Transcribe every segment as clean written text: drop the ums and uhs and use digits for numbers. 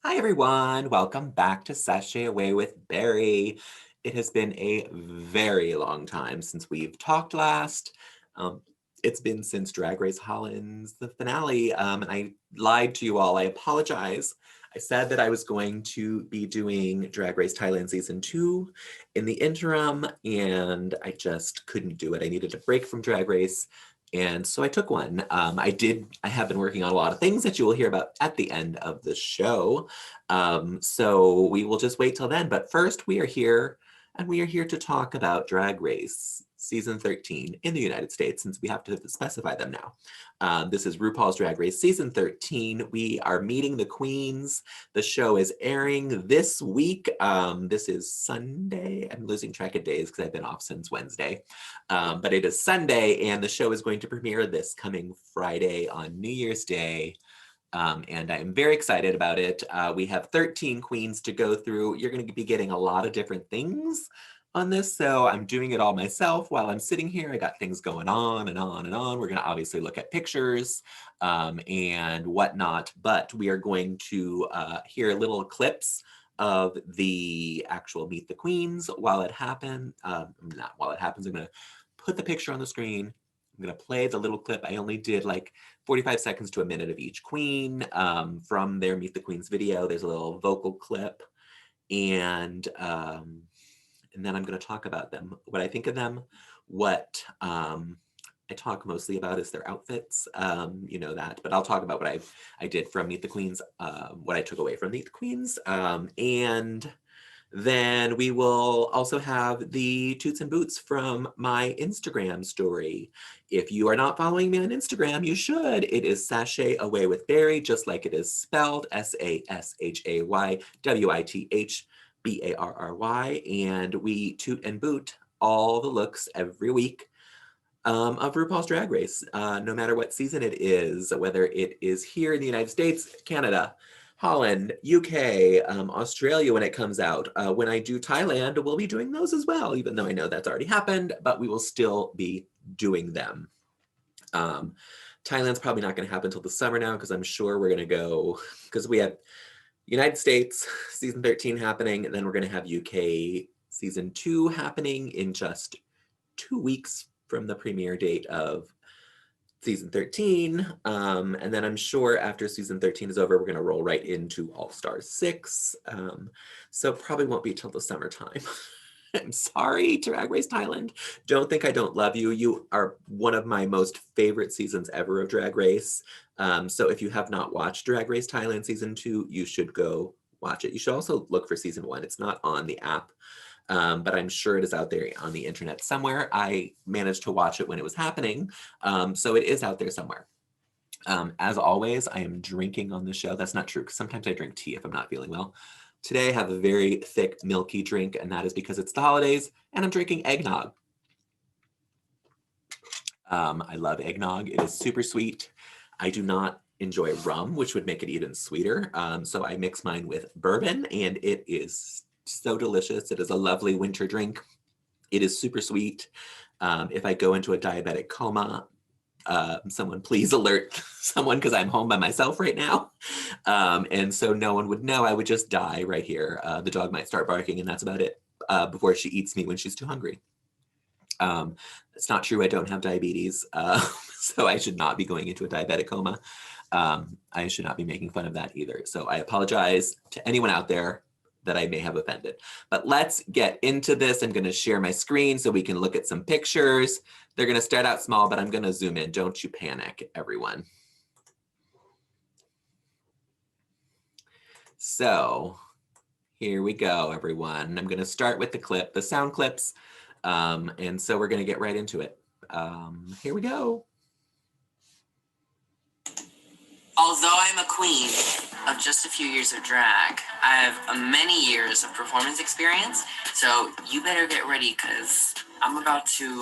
Hi everyone, welcome back to Sashay Away with Barry. It has been a very long time since we've talked last. Um, it's been since Drag Race Holland's the finale, and I lied to you all. I apologize. I said that I was going to be doing Drag Race Thailand Season 2 in the interim, and I just couldn't do it. I needed a break from Drag Race. And so I took one. I have been working on a lot of things that you will hear about at the end of the show. So we will just wait till then. But first, we are here, and we are here to talk about Drag Race Season 13 in the United States, since we have to specify them now. This is RuPaul's Drag Race Season 13. We are meeting the queens. The show is airing this week. This is Sunday. I'm losing track of days because I've been off since Wednesday. But it is Sunday, and the show is going to premiere this coming Friday on New Year's Day. And I'm very excited about it. We have 13 queens to go through. You're going to be getting a lot of different things on this, so I'm doing it all myself while I'm sitting here. I got things going on and on and on. We're going to obviously look at pictures and whatnot, but we are going to hear little clips of the actual Meet the Queens while it happens. Not while it happens. I'm going to put the picture on the screen. I'm going to play the little clip. I only did like 45 seconds to a minute of each queen from their Meet the Queens video. There's a little vocal clip, and then I'm going to talk about them, what I think of them, what I talk mostly about is their outfits, you know that, but I'll talk about what I did from Meet the Queens, what I took away from Meet the Queens, and then we will also have the Toots and Boots from my Instagram story. If you are not following me on Instagram, you should. It is Sashay Away with Barry, just like it is spelled, SASHAYWITHBARRY. And we toot and boot all the looks every week of RuPaul's Drag Race, no matter what season it is, whether it is here in the United States, Canada, Holland, UK, Australia when it comes out. When I do Thailand, we'll be doing those as well, even though I know that's already happened, but we will still be doing them. Thailand's probably not going to happen until the summer now, because I'm sure we're going to go, because we have United States season 13 happening, and then we're going to have UK season 2 happening in just 2 weeks from the premiere date of season 13. And then I'm sure after season 13 is over, we're going to roll right into All Stars 6. So probably won't be till the summertime. I'm sorry, Drag Race Thailand. Don't think I don't love you. You are one of my most favorite seasons ever of Drag Race. So if you have not watched Drag Race Thailand season 2, you should go watch it. You should also look for season 1. It's not on the app. But I'm sure it is out there on the internet somewhere. I managed to watch it when it was happening, so it is out there somewhere. As always, I am drinking on the show. That's not true, because sometimes I drink tea if I'm not feeling well. Today I have a very thick, milky drink, and that is because it's the holidays, and I'm drinking eggnog. I love eggnog. It is super sweet. I do not enjoy rum, which would make it even sweeter, so I mix mine with bourbon, and it is so delicious. It is a lovely winter drink. It is super sweet. If I go into a diabetic coma, someone please alert someone, because I'm home by myself right now. And so no one would know. I would just die right here. The dog might start barking, and that's about it, before she eats me when she's too hungry. It's not true. I don't have diabetes, so I should not be going into a diabetic coma. I should not be making fun of that either. So I apologize to anyone out there that I may have offended. But let's get into this. I'm going to share my screen so we can look at some pictures. They're going to start out small, but I'm going to zoom in. Don't you panic, everyone. So here we go, everyone. I'm going to start with the sound clips. And so we're going to get right into it. Here we go. Although I'm a queen of just a few years of drag, I have many years of performance experience, so you better get ready, because I'm about to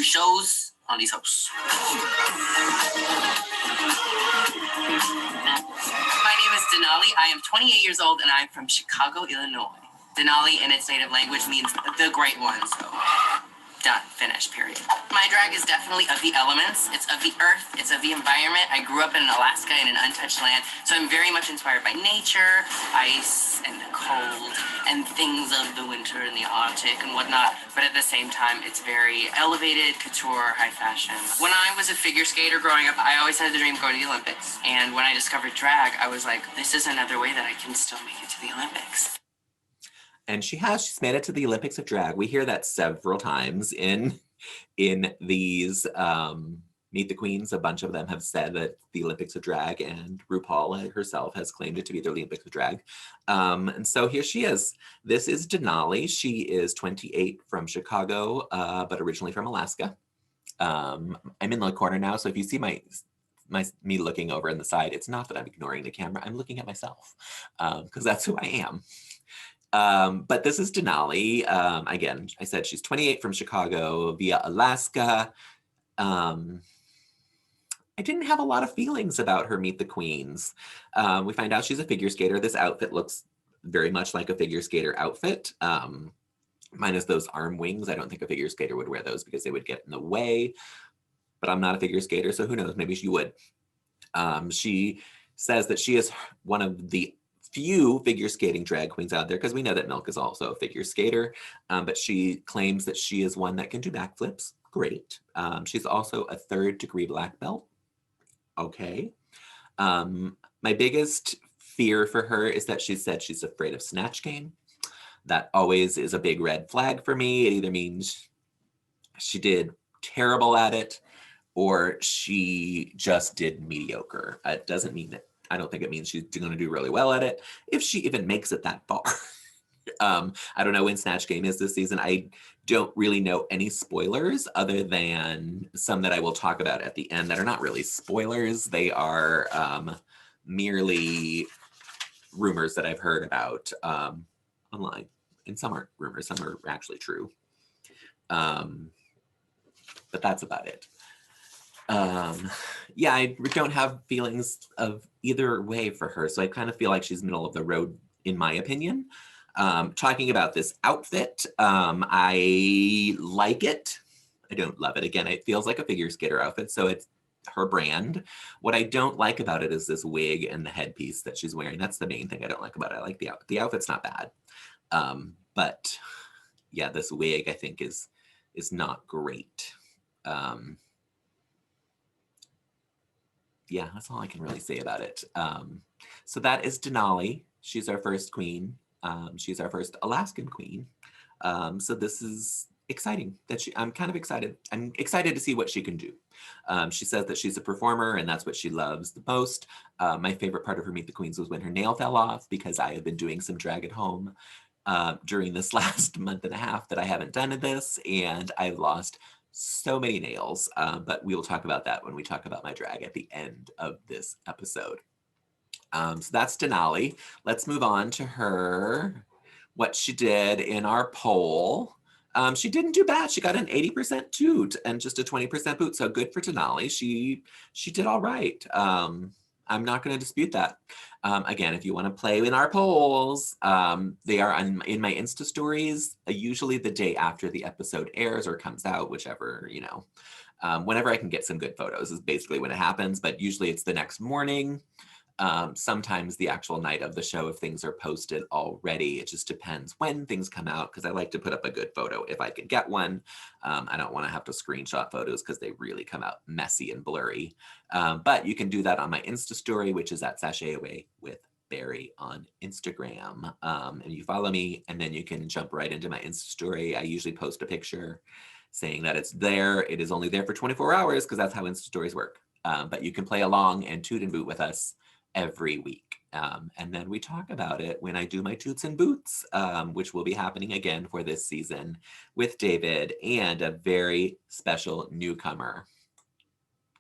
shows on these hosts. My name is Denali. I am 28 years old, and I'm from Chicago, Illinois. Denali in its native language means the great one, so done, finished, period. My drag is definitely of the elements. It's of the earth. It's of the environment. I grew up in Alaska in an untouched land, so I'm very much inspired by nature, ice, and the cold, and things of the winter and the Arctic and whatnot. But at the same time, it's very elevated, couture, high fashion. When I was a figure skater growing up, I always had the dream of going to the Olympics. And when I discovered drag, I was like, this is another way that I can still make it to the Olympics. And she's made it to the Olympics of drag. We hear that several times in these Meet the Queens. A bunch of them have said that the Olympics of drag, and RuPaul herself has claimed it to be the Olympics of drag. And so here she is. This is Denali. She is 28 from Chicago, but originally from Alaska. I'm in the corner now, so if you see me looking over on the side, it's not that I'm ignoring the camera. I'm looking at myself because that's who I am. But this is Denali. Again, I said she's 28 from Chicago via Alaska. I didn't have a lot of feelings about her Meet the Queens. We find out she's a figure skater. This outfit looks very much like a figure skater outfit. Minus those arm wings. I don't think a figure skater would wear those because they would get in the way. But I'm not a figure skater, so who knows? Maybe she would. She says that she is one of the few figure skating drag queens out there, because we know that Milk is also a figure skater, but she claims that she is one that can do backflips. Great. She's also a 3rd degree black belt. Okay. My biggest fear for her is that she said she's afraid of Snatch Game. That always is a big red flag for me. It either means she did terrible at it or she just did mediocre. It doesn't mean that. I don't think it means she's going to do really well at it, if she even makes it that far. I don't know when Snatch Game is this season. I don't really know any spoilers other than some that I will talk about at the end that are not really spoilers. They are merely rumors that I've heard about online. And some aren't rumors, some are actually true. But that's about it. Yeah, I don't have feelings of either way for her. So I kind of feel like she's middle of the road, in my opinion. Talking about this outfit, I like it. I don't love it. Again, it feels like a figure skater outfit, so it's her brand. What I don't like about it is this wig and the headpiece that she's wearing. That's the main thing I don't like about it. I like the outfit. The outfit's not bad. But yeah, this wig I think is not great. Yeah, that's all I can really say about it. So that is Denali. She's our first queen. She's our first Alaskan queen. So this is exciting. I'm kind of excited. I'm excited to see what she can do. She says that she's a performer and that's what she loves the most. My favorite part of her Meet the Queens was when her nail fell off, because I have been doing some drag at home during this last month and a half that I haven't done this, and I lost so many nails, but we will talk about that when we talk about my drag at the end of this episode. So that's Denali. Let's move on to her, what she did in our poll. She didn't do bad. She got an 80% toot and just a 20% boot. So good for Denali. She did all right. I'm not going to dispute that. Again, if you want to play in our polls, they are in my Insta stories, usually the day after the episode airs or comes out, whichever, whenever I can get some good photos is basically when it happens, but usually it's the next morning. Sometimes the actual night of the show if things are posted already. It just depends when things come out, because I like to put up a good photo if I can get one. I don't want to have to screenshot photos because they really come out messy and blurry. But you can do that on my Insta story, which is at Sashay Away with Barry on Instagram. And you follow me and then you can jump right into my Insta story. I usually post a picture saying that it's there. It is only there for 24 hours because that's how Insta stories work. But you can play along and toot and boot with us every week. And then we talk about it when I do my Toots and Boots, which will be happening again for this season with David and a very special newcomer.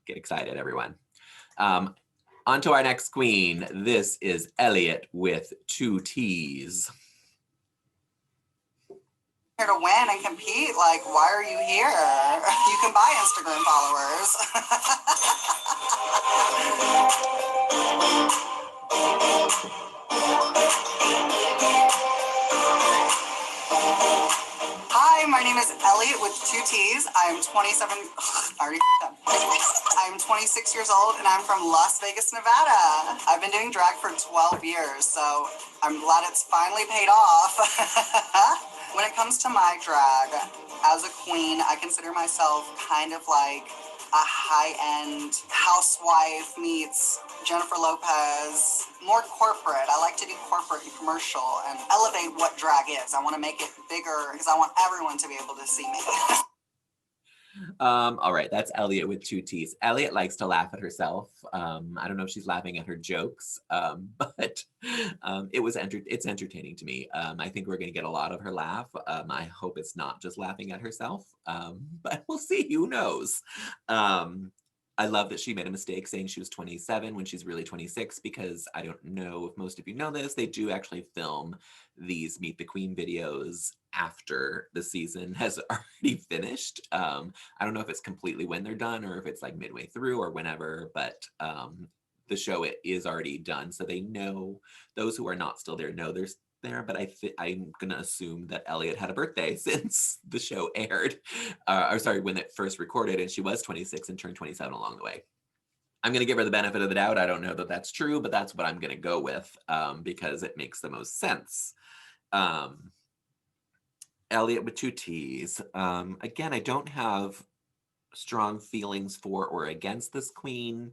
Get excited, everyone. On to our next queen. This is Elliott with 2 T's. Here to win and compete. Like, why are you here? You can buy Instagram followers. Hi, my name is Elliott with with 2 T's. I'm 27. I already up. I'm 26 years old and I'm from Las Vegas, Nevada. I've been doing drag for 12 years, so I'm glad it's finally paid off. When it comes to my drag, as a queen, I consider myself kind of like a high-end housewife meets Jennifer Lopez, more corporate. I like to do corporate and commercial and elevate what drag is. I want to make it bigger because I want everyone to be able to see me. All right, that's Elliott with 2 T's. Elliott likes to laugh at herself. I don't know if she's laughing at her jokes, but it's entertaining to me. I think we're going to get a lot of her laugh. I hope it's not just laughing at herself, but we'll see. Who knows? I love that she made a mistake saying she was 27 when she's really 26, because I don't know if most of you know this, they do actually film these Meet the Queen videos after the season has already finished. I don't know if it's completely when they're done or if it's like midway through or whenever, but the show is already done. So they know, those who are not still there know there's there, but I'm gonna assume that Elliott had a birthday since the show aired, or sorry, when it first recorded, and she was 26 and turned 27 along the way. I'm gonna give her the benefit of the doubt. I don't know that that's true, but that's what I'm gonna go with, because it makes the most sense. Elliott with 2 T's. Again, I don't have strong feelings for or against this queen.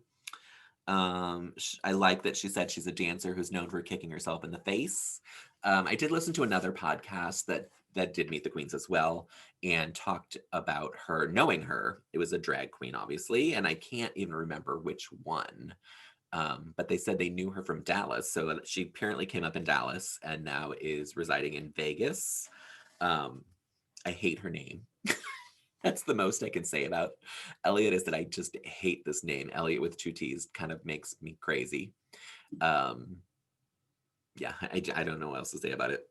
I like that she said she's a dancer who's known for kicking herself in the face. I did listen to another podcast that did Meet the Queens as well and talked about her knowing her. It was a drag queen, obviously, and I can't even remember which one. But they said they knew her from Dallas. So she apparently came up in Dallas and now is residing in Vegas. I hate her name. That's the most I can say about Elliott, is that I just hate this name. Elliott with 2 T's kind of makes me crazy. Yeah, I don't know what else to say about it.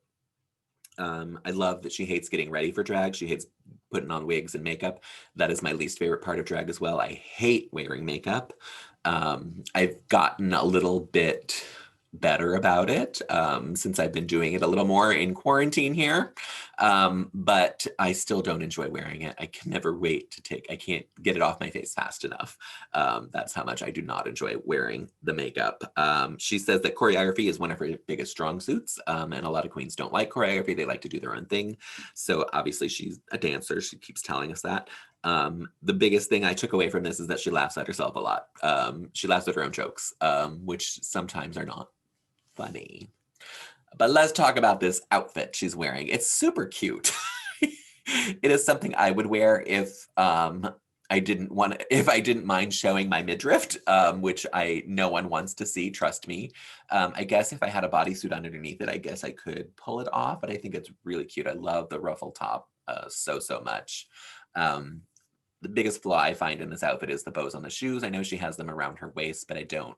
I love that she hates getting ready for drag. She hates putting on wigs and makeup. That is my least favorite part of drag as well. I hate wearing makeup. I've gotten a little bit better about it since I've been doing it a little more in quarantine here, but I still don't enjoy wearing it. I can never wait to I can't get it off my face fast enough. That's how much I do not enjoy wearing the makeup. She says that choreography is one of her biggest strong suits, and a lot of queens don't like choreography. They like to do their own thing. So obviously she's a dancer. She keeps telling us that. The biggest thing I took away from this is that she laughs at herself a lot. She laughs at her own jokes, which sometimes are not funny. But let's talk about this outfit she's wearing. It's super cute. It is something I would wear if I didn't mind showing my midriff, which no one wants to see, trust me. I guess if I had a bodysuit underneath it, I guess I could pull it off, but I think it's really cute. I love the ruffle top so much. The biggest flaw I find in this outfit is the bows on the shoes. I know she has them around her waist, but I don't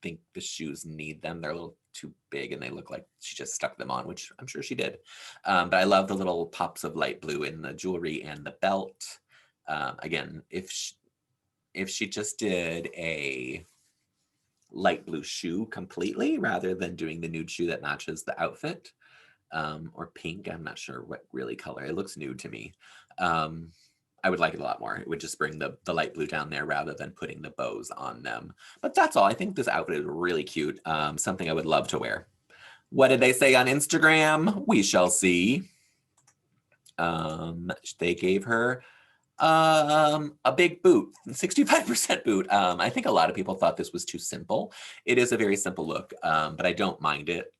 think the shoes need them. They're a little too big and they look like she just stuck them on, which I'm sure she did. But I love the little pops of light blue in the jewelry and the belt. Again, if she just did a light blue shoe completely rather than doing the nude shoe that matches the outfit, or pink, I'm not sure what really color. It looks nude to me. I would like it a lot more. It would just bring the light blue down there rather than putting the bows on them. But that's all. I think this outfit is really cute. Something I would love to wear. What did they say on Instagram? We shall see. They gave her a big boot, 65% boot. I think a lot of people thought this was too simple. It is a very simple look, but I don't mind it.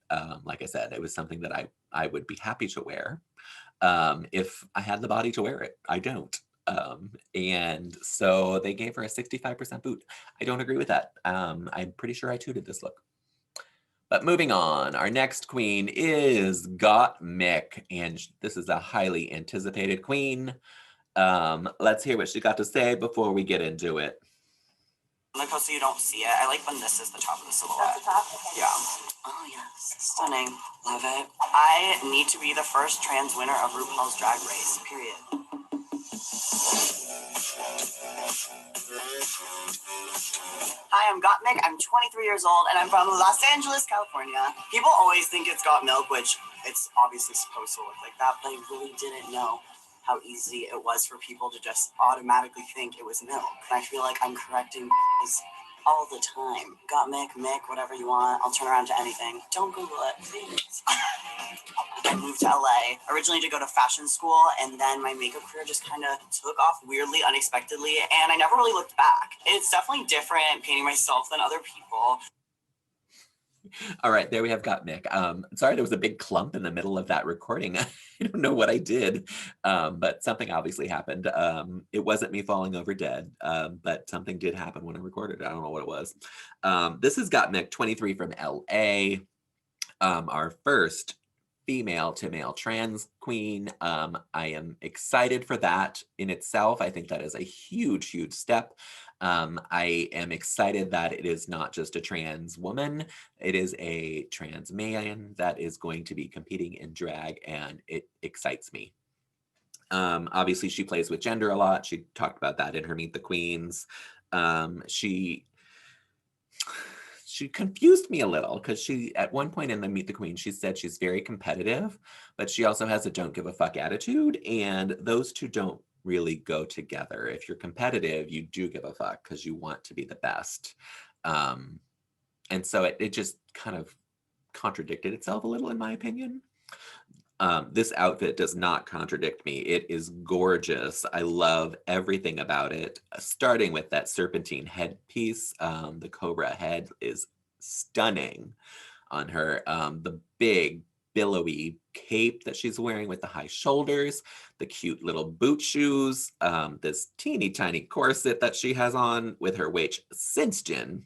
Like I said, it was something that I would be happy to wear if I had the body to wear it. I don't. And so they gave her a 65% boot. I don't agree with that. I'm pretty sure I tooted this look. But moving on, our next queen is Got Mick, and this is a highly anticipated queen. Let's hear what she got to say before we get into it. Look how so you don't see it. I like when this is the top of the silhouette. That's the top? Okay. Yeah. Oh, yes. Stunning. Love it. I need to be the first trans winner of RuPaul's Drag Race, period. Hi, I'm Got Mick. I'm 23 years old, and I'm from Los Angeles, California. People always think it's Got Milk, which it's obviously supposed to look like that, but I really didn't know. how easy it was for people to just automatically think it was milk. And I feel like I'm correcting this all the time. Got Mick, whatever you want. I'll turn around to anything. Don't Google it, please. I moved to LA originally to go to fashion school, and then my makeup career just kind of took off weirdly, unexpectedly, and I never really looked back. It's definitely different painting myself than other people. All right, there we have Got Mick. Sorry, there was a big clump in the middle of that recording. I don't know what I did, but something obviously happened. It wasn't me falling over dead, but something did happen when I recorded it. I don't know what it was. This is Got Mick 23 from LA, our first female to male trans queen. I am excited for that in itself. I think that is a huge, huge step. I am excited that it is not just a trans woman, it is a trans man that is going to be competing in drag, and it excites me. Obviously, she plays with gender a lot. She talked about that in her Meet the Queens. She confused me a little because she, at one point in the Meet the Queen, she said she's very competitive, but she also has a don't give a fuck attitude, and those two don't really go together. If you're competitive, you do give a fuck because you want to be the best. And so it just kind of contradicted itself a little, in my opinion. This outfit does not contradict me. It is gorgeous. I love everything about it, starting with that serpentine headpiece. The cobra head is stunning on her. The big billowy cape that she's wearing with the high shoulders, the cute little boot shoes, this teeny tiny corset that she has on with her waist cinched in,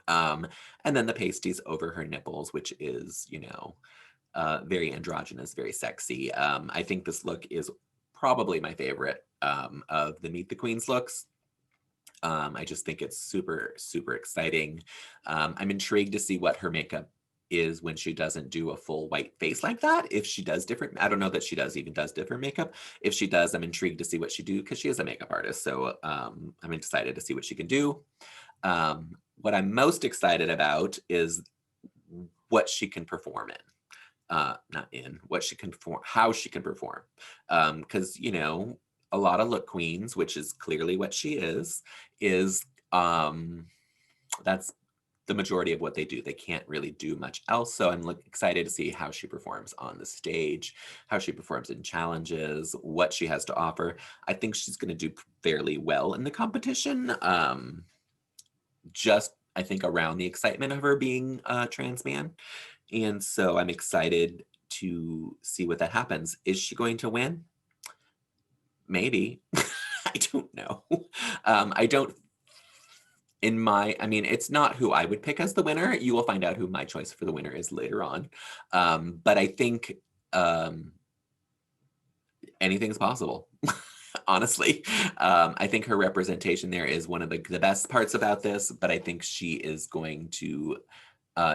and then the pasties over her nipples, which is, you know, very androgynous, very sexy. I think this look is probably my favorite of the Meet the Queens looks. I just think it's super, super exciting. I'm intrigued to see what her makeup is when she doesn't do a full white face like that. If she does different, I don't know that she does different makeup. If she does, I'm intrigued to see what she do because she is a makeup artist. So I'm excited to see what she can do. What I'm most excited about is what she can perform in. Not in, what she can perform, how she can perform. Because, you know, a lot of look queens, which is clearly what she is that's the majority of what they do. They can't really do much else. So I'm excited to see how she performs on the stage, how she performs in challenges, what she has to offer. I think she's going to do fairly well in the competition. Just, I think, around the excitement of her being a trans man. And so I'm excited to see what that happens. Is she going to win? Maybe. I don't know. It's not who I would pick as the winner. You will find out who my choice for the winner is later on. But I think anything's possible. Honestly, I think her representation there is one of the best parts about this, but I think she is going to,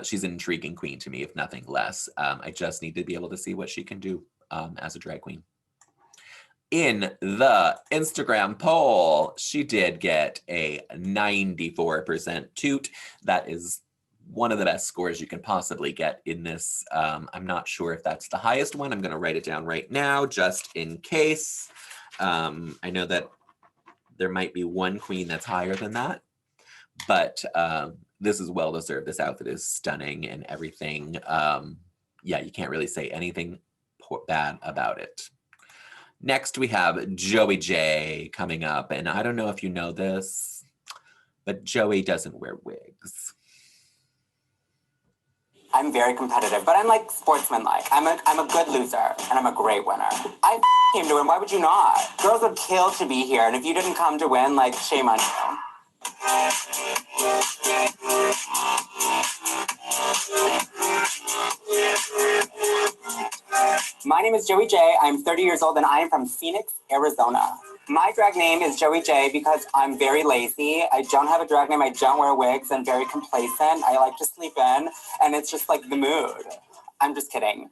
she's an intriguing queen to me, if nothing less. I just need to be able to see what she can do as a drag queen. In the Instagram poll, she did get a 94% toot. That is one of the best scores you can possibly get in this. I'm not sure if that's the highest one. I'm going to write it down right now, just in case. I know that there might be one queen that's higher than that, but this is well deserved. This outfit is stunning and everything. Yeah, you can't really say anything bad about it. Next, we have Joey J coming up, and I don't know if you know this, but Joey doesn't wear wigs. I'm very competitive, but I'm like sportsmanlike. I'm a good loser, and I'm a great winner. I came to win. Why would you not? Girls would kill to be here, and if you didn't come to win, like, shame on you. My name is Joey J. I'm 30 years old, and I am from Phoenix, Arizona. My drag name is Joey J because I'm very lazy. I don't have a drag name. I don't wear wigs. I'm very complacent. I like to sleep in, and it's just like the mood. I'm just kidding.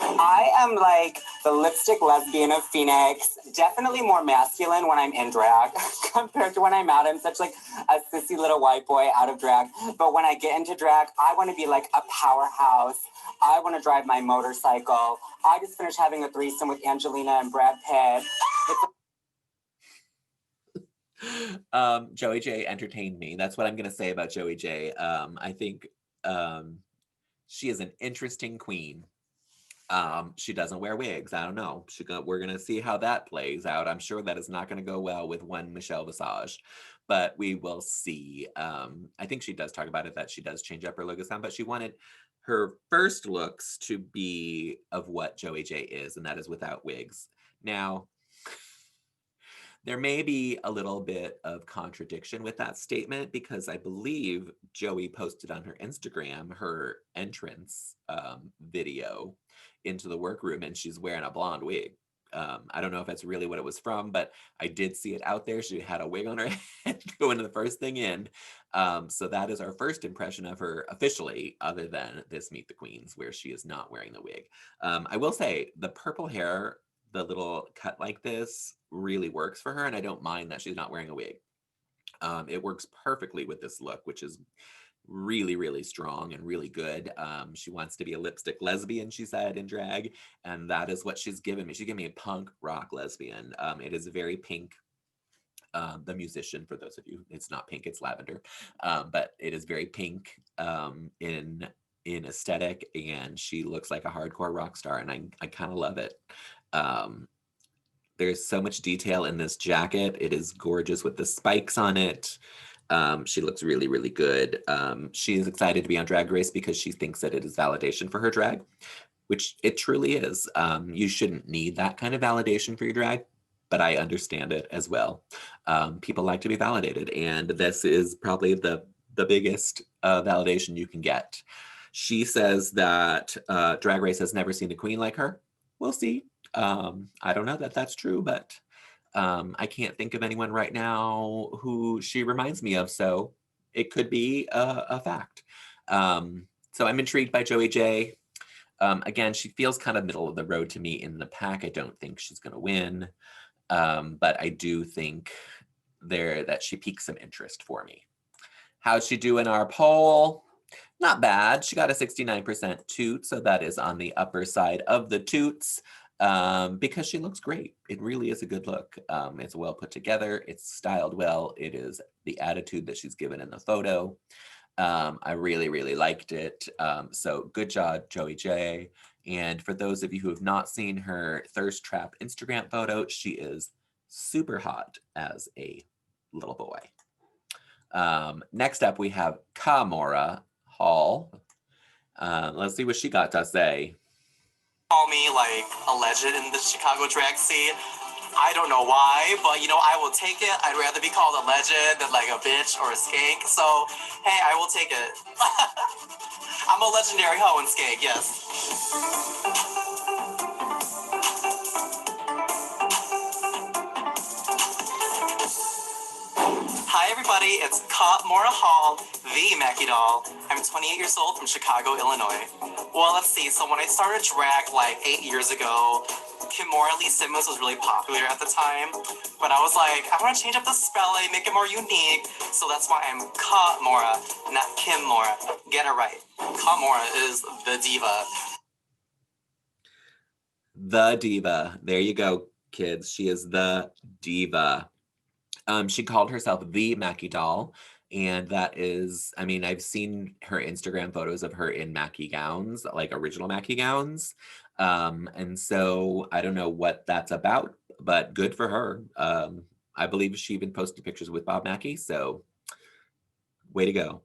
I am like the lipstick lesbian of Phoenix. Definitely more masculine when I'm in drag compared to when I'm out. I'm such like a sissy little white boy out of drag. But when I get into drag, I want to be like a powerhouse. I want to drive my motorcycle. I just finished having a threesome with Angelina and Brad Pitt. Joey J entertained me. That's what I'm gonna say about Joey J. I think she is an interesting queen. She doesn't wear wigs. I don't know. We're gonna see how that plays out. I'm sure that is not gonna go well with one Michelle Visage, but we will see. I think she does talk about it that she does change up her look some, but she wanted her first looks to be of what Joey J is, and that is without wigs. Now, there may be a little bit of contradiction with that statement because I believe Joey posted on her Instagram her entrance video into the workroom, and she's wearing a blonde wig. I don't know if that's really what it was from, but I did see it out there. She had a wig on her head going to the first thing in. So that is our first impression of her officially, other than this Meet the Queens, where she is not wearing the wig. I will say the purple hair, the little cut like this, really works for her, and I don't mind that she's not wearing a wig. It works perfectly with this look, which is really, really strong and really good. She wants to be a lipstick lesbian, she said, in drag, and that is what she's given me. She gave me a punk rock lesbian. It is very pink. The musician, for those of you, it's not pink, it's lavender, but it is very pink in aesthetic, and she looks like a hardcore rock star, and I kind of love it. There's so much detail in this jacket. It is gorgeous with the spikes on it. She looks really, really good. She is excited to be on Drag Race because she thinks that it is validation for her drag, which it truly is. You shouldn't need that kind of validation for your drag, but I understand it as well. People like to be validated, and this is probably the biggest validation you can get. She says that Drag Race has never seen a queen like her. We'll see. I don't know that that's true, but I can't think of anyone right now who she reminds me of, so it could be a fact. So I'm intrigued by Joey J. Again, she feels kind of middle of the road to me in the pack. I don't think she's going to win, but I do think that she piques some interest for me. How'd she do in our poll? Not bad. She got a 69% toot, so that is on the upper side of the toots. Because she looks great. It really is a good look. It's well put together. It's styled well. It is the attitude that she's given in the photo. I really, really liked it. So good job, Joey J. And for those of you who have not seen her Thirst Trap Instagram photo, she is super hot as a little boy. Next up, we have Kamora Hall. Let's see what she got to say. Call me like a legend in the Chicago drag scene. I don't know why, but you know, I will take it. I'd rather be called a legend than like a bitch or a skank. So, hey, I will take it. I'm a legendary hoe and skank, yes. Hi everybody, it's Kamora Hall, the Mackie doll. I'm 28 years old from Chicago, Illinois. Well, let's see, so when I started drag like 8 years ago, Kamora Simmons was really popular at the time, but I was like, I want to change up the spelling, make it more unique, so that's why I'm Kamora, not Kimora. Get it right. Kamora is the diva. The diva. There you go, kids. She is the diva. She called herself the Mackie doll, and that is, I mean, I've seen her Instagram photos of her in Mackie gowns, like original Mackie gowns. And so I don't know what that's about, but good for her. I believe she even posted pictures with Bob Mackie, so way to go.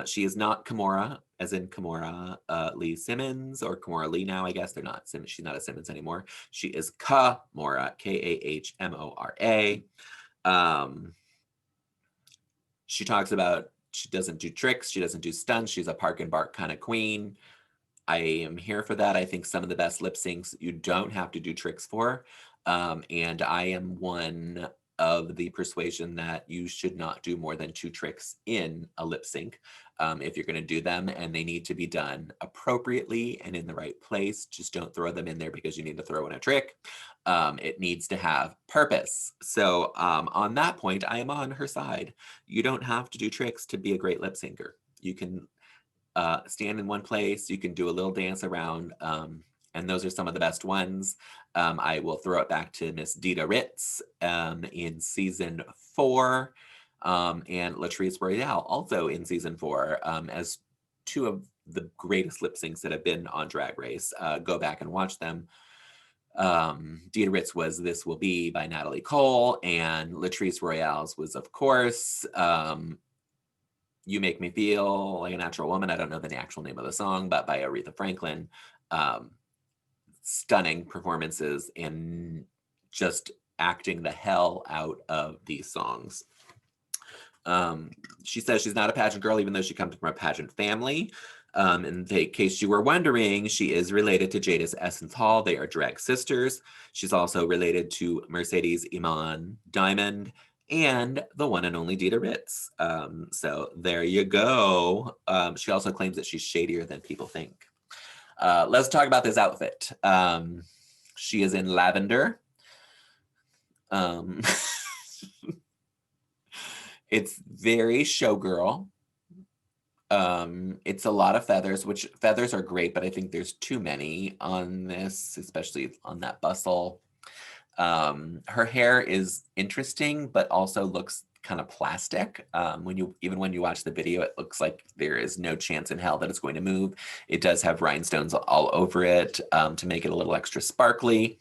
She is not Kamora, as in Kamora Lee Simmons, or Kamora Lee now, I guess. They're not Simmons. She's not a Simmons anymore. She is Kamora, Kahmora. She talks about she doesn't do tricks, she doesn't do stunts, she's a park and bark kind of queen. I am here for that. I think some of the best lip syncs you don't have to do tricks for. And I am one of the persuasion that you should not do more than 2 tricks in a lip sync. if you're going to do them, and they need to be done appropriately and in the right place. Just don't throw them in there because you need to throw in a trick. It needs to have purpose. So on that point, I am on her side. You don't have to do tricks to be a great lip syncer. You can stand in one place, you can do a little dance around, and those are some of the best ones. I will throw it back to Miss Dita Ritz in season 4, and Latrice Royale also in season 4, as two of the greatest lip syncs that have been on Drag Race. Go back and watch them. Dita Ritz was This Will Be by Natalie Cole, and Latrice Royale's was, of course, You Make Me Feel Like a Natural Woman. I don't know the actual name of the song, but by Aretha Franklin. Stunning performances and just acting the hell out of these songs. She says she's not a pageant girl, even though she comes from a pageant family. In case you were wondering, she is related to Jada's Essence Hall. They are drag sisters. She's also related to Mercedes Iman Diamond and the one and only Dita Ritz. So there you go. She also claims that she's shadier than people think. Let's talk about this outfit. She is in lavender. It's very showgirl. It's a lot of feathers, which feathers are great, but I think there's too many on this, especially on that bustle. Her hair is interesting, but also looks kind of plastic. Even when you watch the video, it looks like there is no chance in hell that it's going to move. It does have rhinestones all over it to make it a little extra sparkly.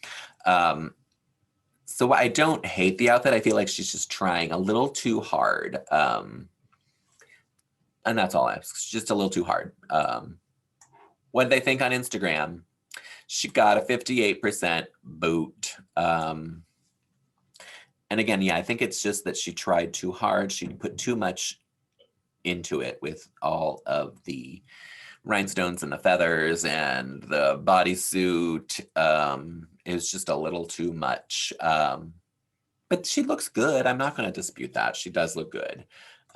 So I don't hate the outfit. I feel like she's just trying a little too hard. And that's all I ask. It's just a little too hard. What did they think on Instagram? She got a 58% boot. And again, yeah, I think it's just that she tried too hard. She put too much into it with all of the rhinestones and the feathers and the bodysuit. It was just a little too much. But she looks good. I'm not going to dispute that. She does look good.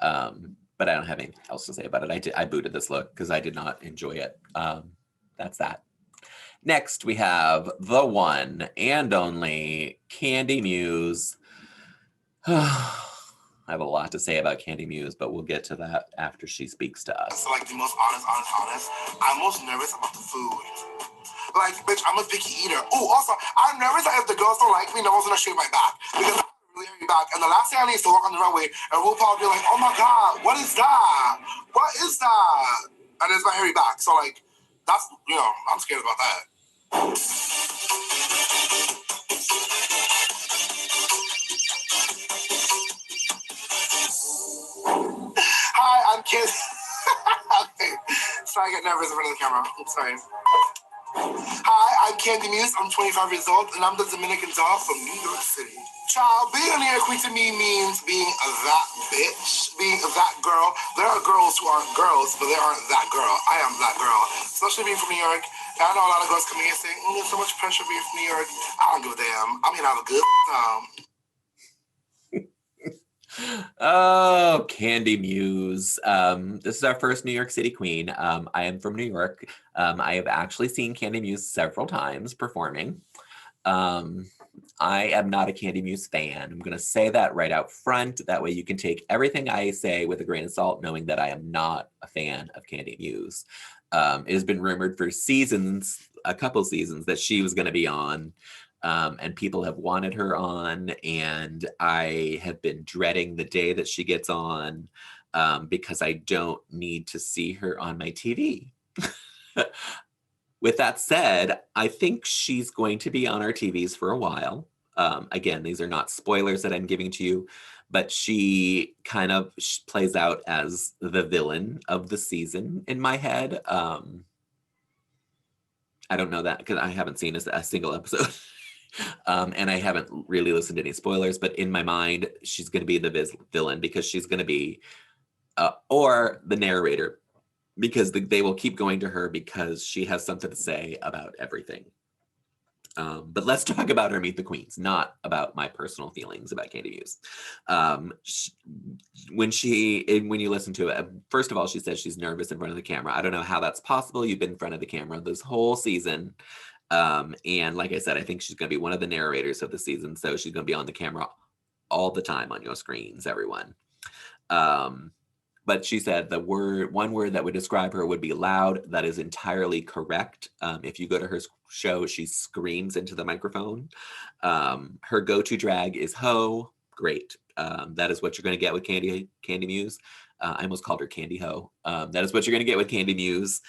But I don't have anything else to say about it. I booted this look because I did not enjoy it. That's that. Next, we have the one and only Candy Muse. I have a lot to say about Candy Muse, but we'll get to that after she speaks to us. So, like, the most honest, I'm most nervous about the food. Like, bitch, I'm a picky eater. Oh, also, I'm nervous that if the girls don't like me, no one's gonna shave my back. Because I'm really hairy back. And the last thing I need is to walk on the runway, and RuPaul will be like, oh my God, what is that? What is that? And it's my hairy back. So, like, that's, I'm scared about that. Hi, I'm Kid. Okay. Sorry, I get nervous in front of the camera. I'm sorry. Hi, I'm Candy Muse. I'm 25 years old, and I'm the Dominican doll from New York City. Child, being a New York Queen to me means being that bitch, being that girl. There are girls who aren't girls, but they aren't that girl. I am that girl. Especially being from New York. And I know a lot of girls coming here saying, there's so much pressure being from New York. I don't give a damn. I'm here to have a good time. Oh, Candy Muse. This is our first New York City queen. I am from New York. I have actually seen Candy Muse several times performing. I am not a Candy Muse fan. I'm going to say that right out front. That way you can take everything I say with a grain of salt, knowing that I am not a fan of Candy Muse. It has been rumored for seasons, a couple seasons, that she was going to be on. And people have wanted her on, and I have been dreading the day that she gets on because I don't need to see her on my TV. With that said, I think she's going to be on our TVs for a while. Again, these are not spoilers that I'm giving to you, but she kind of plays out as the villain of the season in my head. I don't know that because I haven't seen a single episode. And I haven't really listened to any spoilers, but in my mind, she's going to be the villain because she's going to be, or the narrator, because they will keep going to her because she has something to say about everything. But let's talk about her Meet the Queens, not about my personal feelings about Candy Muse. When you listen to it, first of all, she says she's nervous in front of the camera. I don't know how that's possible. You've been in front of the camera this whole season. And like I said, I think she's going to be one of the narrators of the season. So she's going to be on the camera all the time on your screens, everyone. But she said one word that would describe her would be loud. That is entirely correct. If you go to her show, she screams into the microphone. Her go-to drag is Ho. Great. That is what you're going to get with Candy Muse. I almost called her Candy Ho. That is what you're going to get with Candy Muse.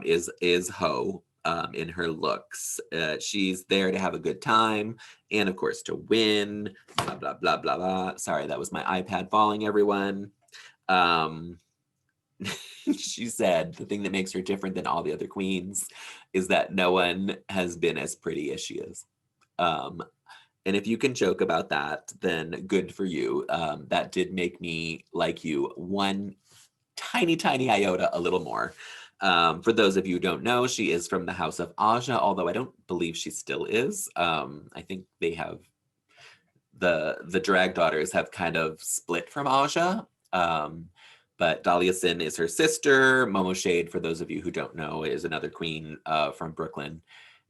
Is Ho in her looks. She's there to have a good time and of course to win. Blah blah blah blah blah. Sorry, that was my iPad falling, everyone. She said the thing that makes her different than all the other queens is that no one has been as pretty as she is. And if you can joke about that, then good for you. That did make me like you one tiny iota a little more. For those of you who don't know, she is from the House of Aja, although I don't believe she still is. I think they have the drag daughters have kind of split from Aja. But Dahlia Sin is her sister. Momo Shade, for those of you who don't know, is another queen from Brooklyn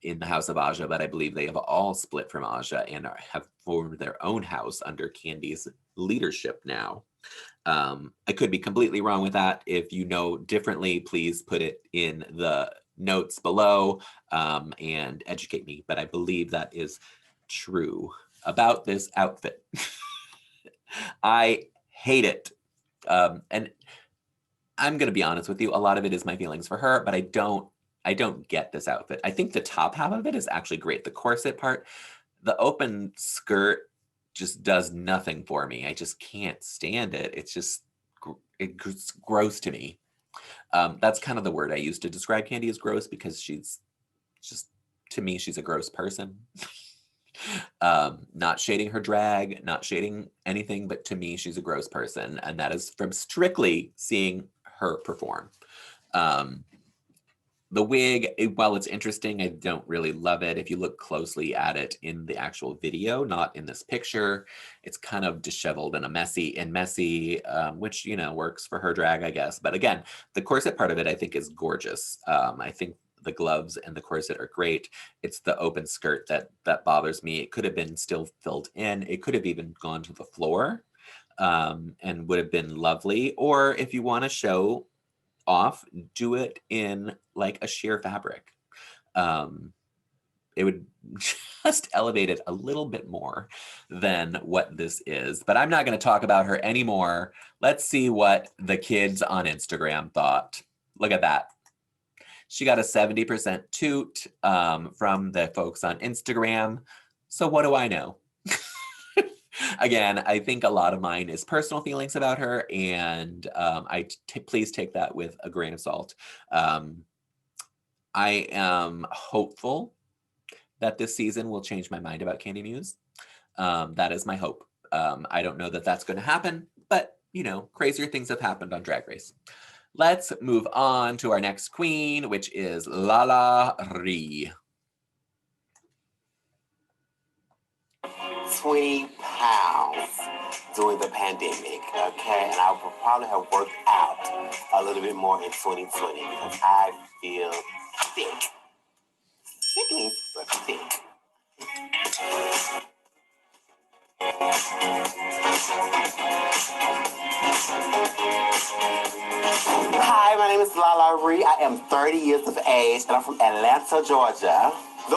in the House of Aja, but I believe they have all split from Aja and have formed their own house under Candy's leadership now. I could be completely wrong with that. If you know differently, please put it in the notes below and educate me, but I believe that is true about this outfit. I hate it. And I'm going to be honest with you, a lot of it is my feelings for her, but I don't get this outfit. I think the top half of it is actually great. The corset part, the open skirt just does nothing for me. I just can't stand it. It's gross to me. That's kind of the word I use to describe Candy as gross, because she's just, to me, she's a gross person. Not shading her drag, not shading anything, but to me, she's a gross person. And that is from strictly seeing her perform. The wig, while it's interesting, I don't really love it. If you look closely at it in the actual video, not in this picture, it's kind of disheveled and messy, which, you know, works for her drag, I guess. But again, the corset part of it, I think, is gorgeous. I think the gloves and the corset are great. It's the open skirt that bothers me. It could have been still filled in. It could have even gone to the floor and would have been lovely. Or if you want to show off, do it in like a sheer fabric. It would just elevate it a little bit more than what this is. But I'm not going to talk about her anymore. Let's see what the kids on Instagram thought. Look at that. She got a 70% toot from the folks on Instagram. So what do I know? Again, I think a lot of mine is personal feelings about her, and please take that with a grain of salt. I am hopeful that this season will change my mind about Candy Muse. That is my hope. I don't know that that's going to happen, but, you know, crazier things have happened on Drag Race. Let's move on to our next queen, which is Lala Ree. 20 pounds during the pandemic, okay? And I would probably have worked out a little bit more in 2020 because I feel thick. Skinny, but thick. Hi, my name is Lala Ree. I am 30 years of age and I'm from Atlanta, Georgia. The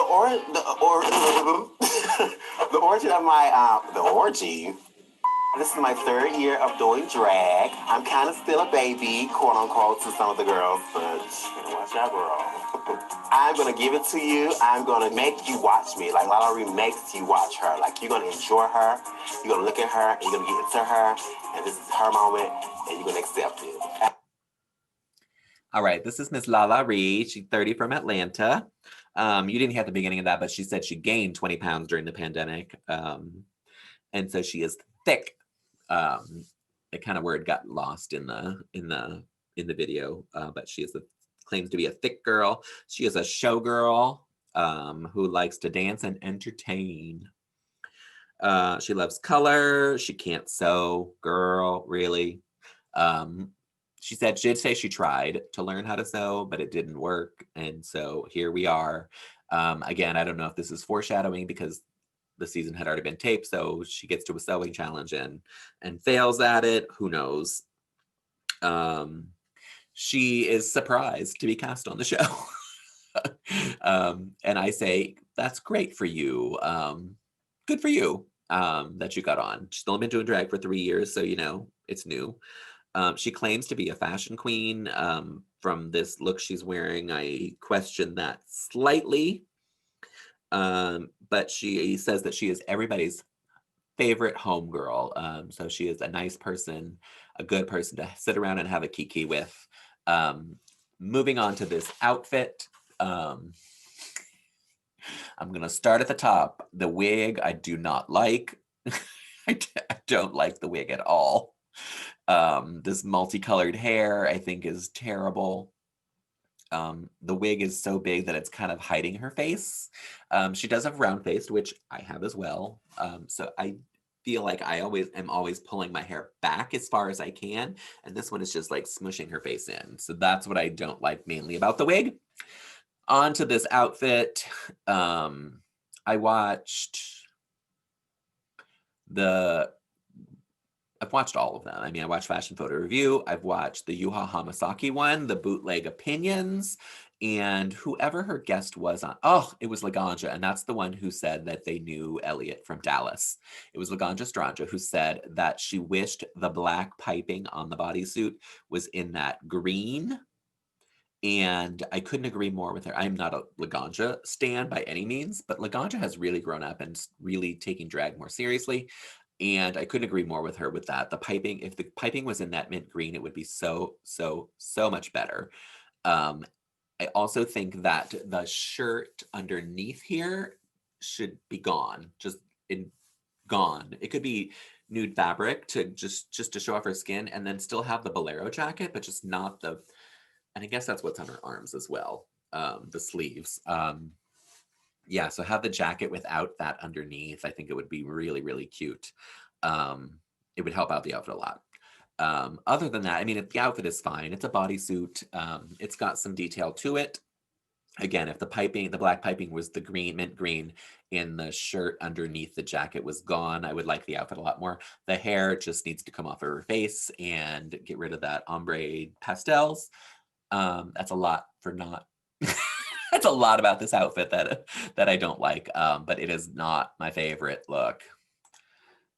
origin of my, the orgy. This is my third year of doing drag. I'm kind of still a baby, quote unquote, to some of the girls, but watch out, girl. I'm gonna give it to you. I'm gonna make you watch me. Like Lala Ree makes you watch her. Like you're gonna enjoy her. You're gonna look at her and you're gonna get into her. And this is her moment and you're gonna accept it. All right, this is Miss Lala Ree. She's 30 from Atlanta. You didn't hear the beginning of that, but she said she gained 20 pounds during the pandemic. And so she is thick. The kind of word got lost in the video, but she claims to be a thick girl. She is a showgirl. who likes to dance and entertain. She loves color. She can't sew. Girl, really? Um, she did say she tried to learn how to sew, but it didn't work. And so here we are. Again, I don't know if this is foreshadowing because the season had already been taped, so she gets to a sewing challenge and fails at it. Who knows? She is surprised to be cast on the show. And I say, that's great for you. Good for you that you got on. She's only been doing drag for 3 years, so it's new. She claims to be a fashion queen. From this look she's wearing, I question that slightly. But she says that she is everybody's favorite homegirl. So she is a nice person, a good person to sit around and have a kiki with. Moving on to this outfit. I'm going to start at the top. The wig, I do not like. I don't like the wig at all. This multicolored hair, I think, is terrible. The wig is so big that it's kind of hiding her face. She does have round face, which I have as well. So I feel like I am always pulling my hair back as far as I can. And this one is just like smushing her face in. So that's what I don't like mainly about the wig. On to this outfit. I've watched all of them. I mean, I watched Fashion Photo Review. I've watched the Yuha Hamasaki one, the Bootleg Opinions, and whoever her guest was on. Oh, it was Laganja, and that's the one who said that they knew Elliott from Dallas. It was Laganja Stranja who said that she wished the black piping on the bodysuit was in that green. And I couldn't agree more with her. I'm not a Laganja stan by any means, but Laganja has really grown up and really taking drag more seriously. And I couldn't agree more with her with that. The piping, if the piping was in that mint green, it would be so much better. I also think that the shirt underneath here should be gone, gone. It could be nude fabric to just to show off her skin, and then still have the bolero jacket, but just not the. And I guess that's what's on her arms as well, the sleeves. Yeah, so have the jacket without that underneath. I think it would be really, really cute. It would help out the outfit a lot. Other than that, I mean, if the outfit is fine, it's a bodysuit. It's got some detail to it. Again, if the black piping was the green, mint green, and the shirt underneath the jacket was gone, I would like the outfit a lot more. The hair just needs to come off of her face and get rid of that ombre pastels. That's a lot for not. That's a lot about this outfit that I don't like, but it is not my favorite look.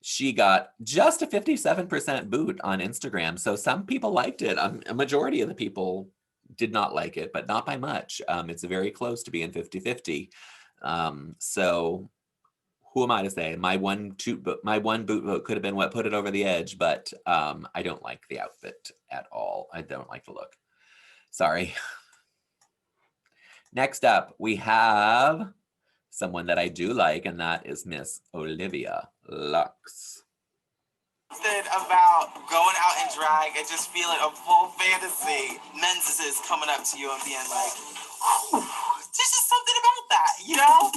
She got just a 57% boot on Instagram, so some people liked it. A majority of the people did not like it, but not by much. It's very close to being 50-50. So who am I to say? My one boot vote could have been what put it over the edge, but I don't like the outfit at all. I don't like the look. Sorry. Next up, we have someone that I do like, and that is Miss Olivia Lux. About going out in drag and just feeling a full fantasy. Men's is coming up to you and being like, there's just something about that, you know?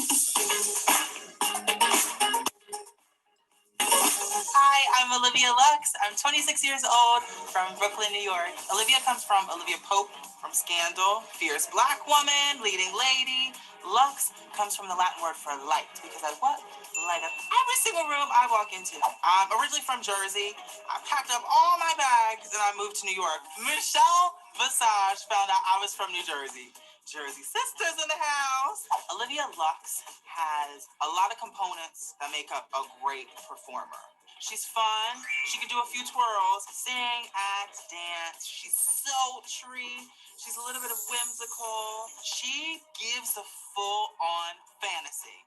Hi, I'm Olivia Lux. I'm 26 years old from Brooklyn, New York. Olivia comes from Olivia Pope from Scandal, fierce black woman, leading lady. Lux comes from the Latin word for light because I light up every single room I walk into. I'm originally from Jersey. I packed up all my bags and I moved to New York. Michelle Visage found out I was from New Jersey. Jersey sisters in the house. Olivia Lux has a lot of components that make up a great performer. She's fun. She can do a few twirls, sing, act, dance. She's sultry. She's a little bit of whimsical. She gives a full-on fantasy.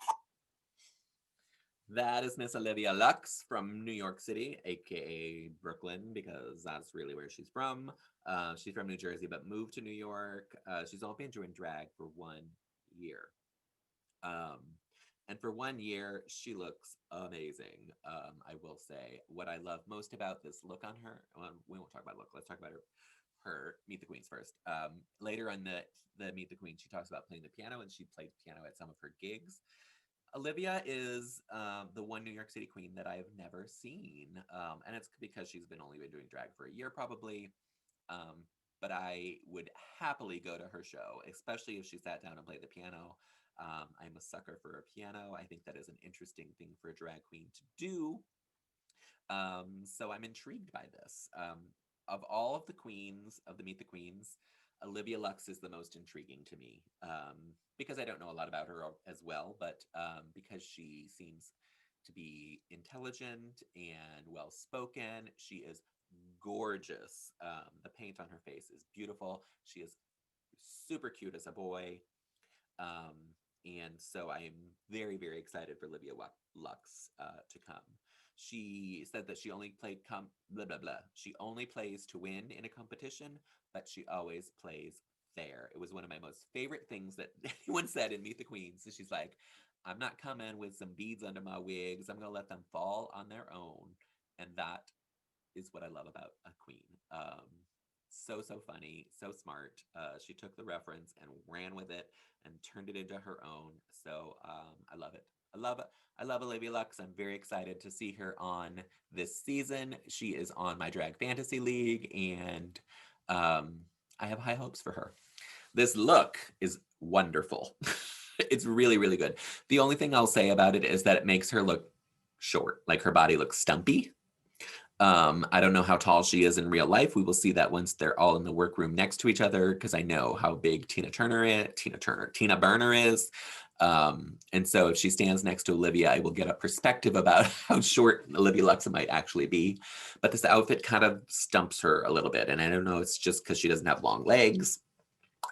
That is Miss Olivia Lux from New York City, aka Brooklyn, because that's really where she's from. She's from New Jersey, but moved to New York. She's only been doing drag for 1 year. And for 1 year, she looks amazing. I will say what I love most about this look on her. We won't talk about look. Let's talk about her her Meet the Queens first. Later on the Meet the Queen, she talks about playing the piano, and she played piano at some of her gigs. Olivia is the one New York City queen that I have never seen, and it's because she's only been doing drag for a year probably. But I would happily go to her show, especially if she sat down and played the piano. I'm a sucker for a piano. I think that is an interesting thing for a drag queen to do. So I'm intrigued by this. Of all of the queens of the Meet the Queens, Olivia Lux is the most intriguing to me, because I don't know a lot about her as well, but because she seems to be intelligent and well-spoken. She is gorgeous. The paint on her face is beautiful. She is super cute as a boy. And so I am very, very excited for Olivia Lux to come. She said that she only played blah blah blah. She only plays to win in a competition, but she always plays fair. It was one of my most favorite things that anyone said in Meet the Queens. So she's like, I'm not coming with some beads under my wigs. I'm gonna let them fall on their own, and that is what I love about a queen. So funny, so smart. She took the reference and ran with it and turned it into her own. So I love it. I love Olivia Lux. I'm very excited to see her on this season. She is on my Drag Fantasy League, and I have high hopes for her. This look is wonderful. It's really, really good. The only thing I'll say about it is that it makes her look short, like her body looks stumpy. I don't know how tall she is in real life. We will see that once they're all in the workroom next to each other, because I know how big Tina Berner is. And so if she stands next to Olivia, I will get a perspective about how short Olivia Lux might actually be. But this outfit kind of stumps her a little bit. And I don't know, it's just because she doesn't have long legs.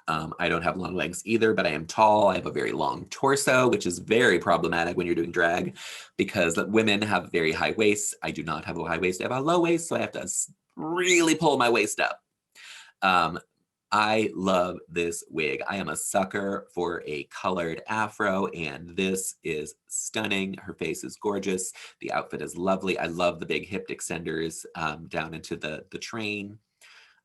I don't have long legs either, but I am tall. I have a very long torso, which is very problematic when you're doing drag, because women have very high waists. I do not have a high waist. I have a low waist, so I have to really pull my waist up. I love this wig. I am a sucker for a colored afro, and this is stunning. Her face is gorgeous. The outfit is lovely. I love the big hip extenders down into the train.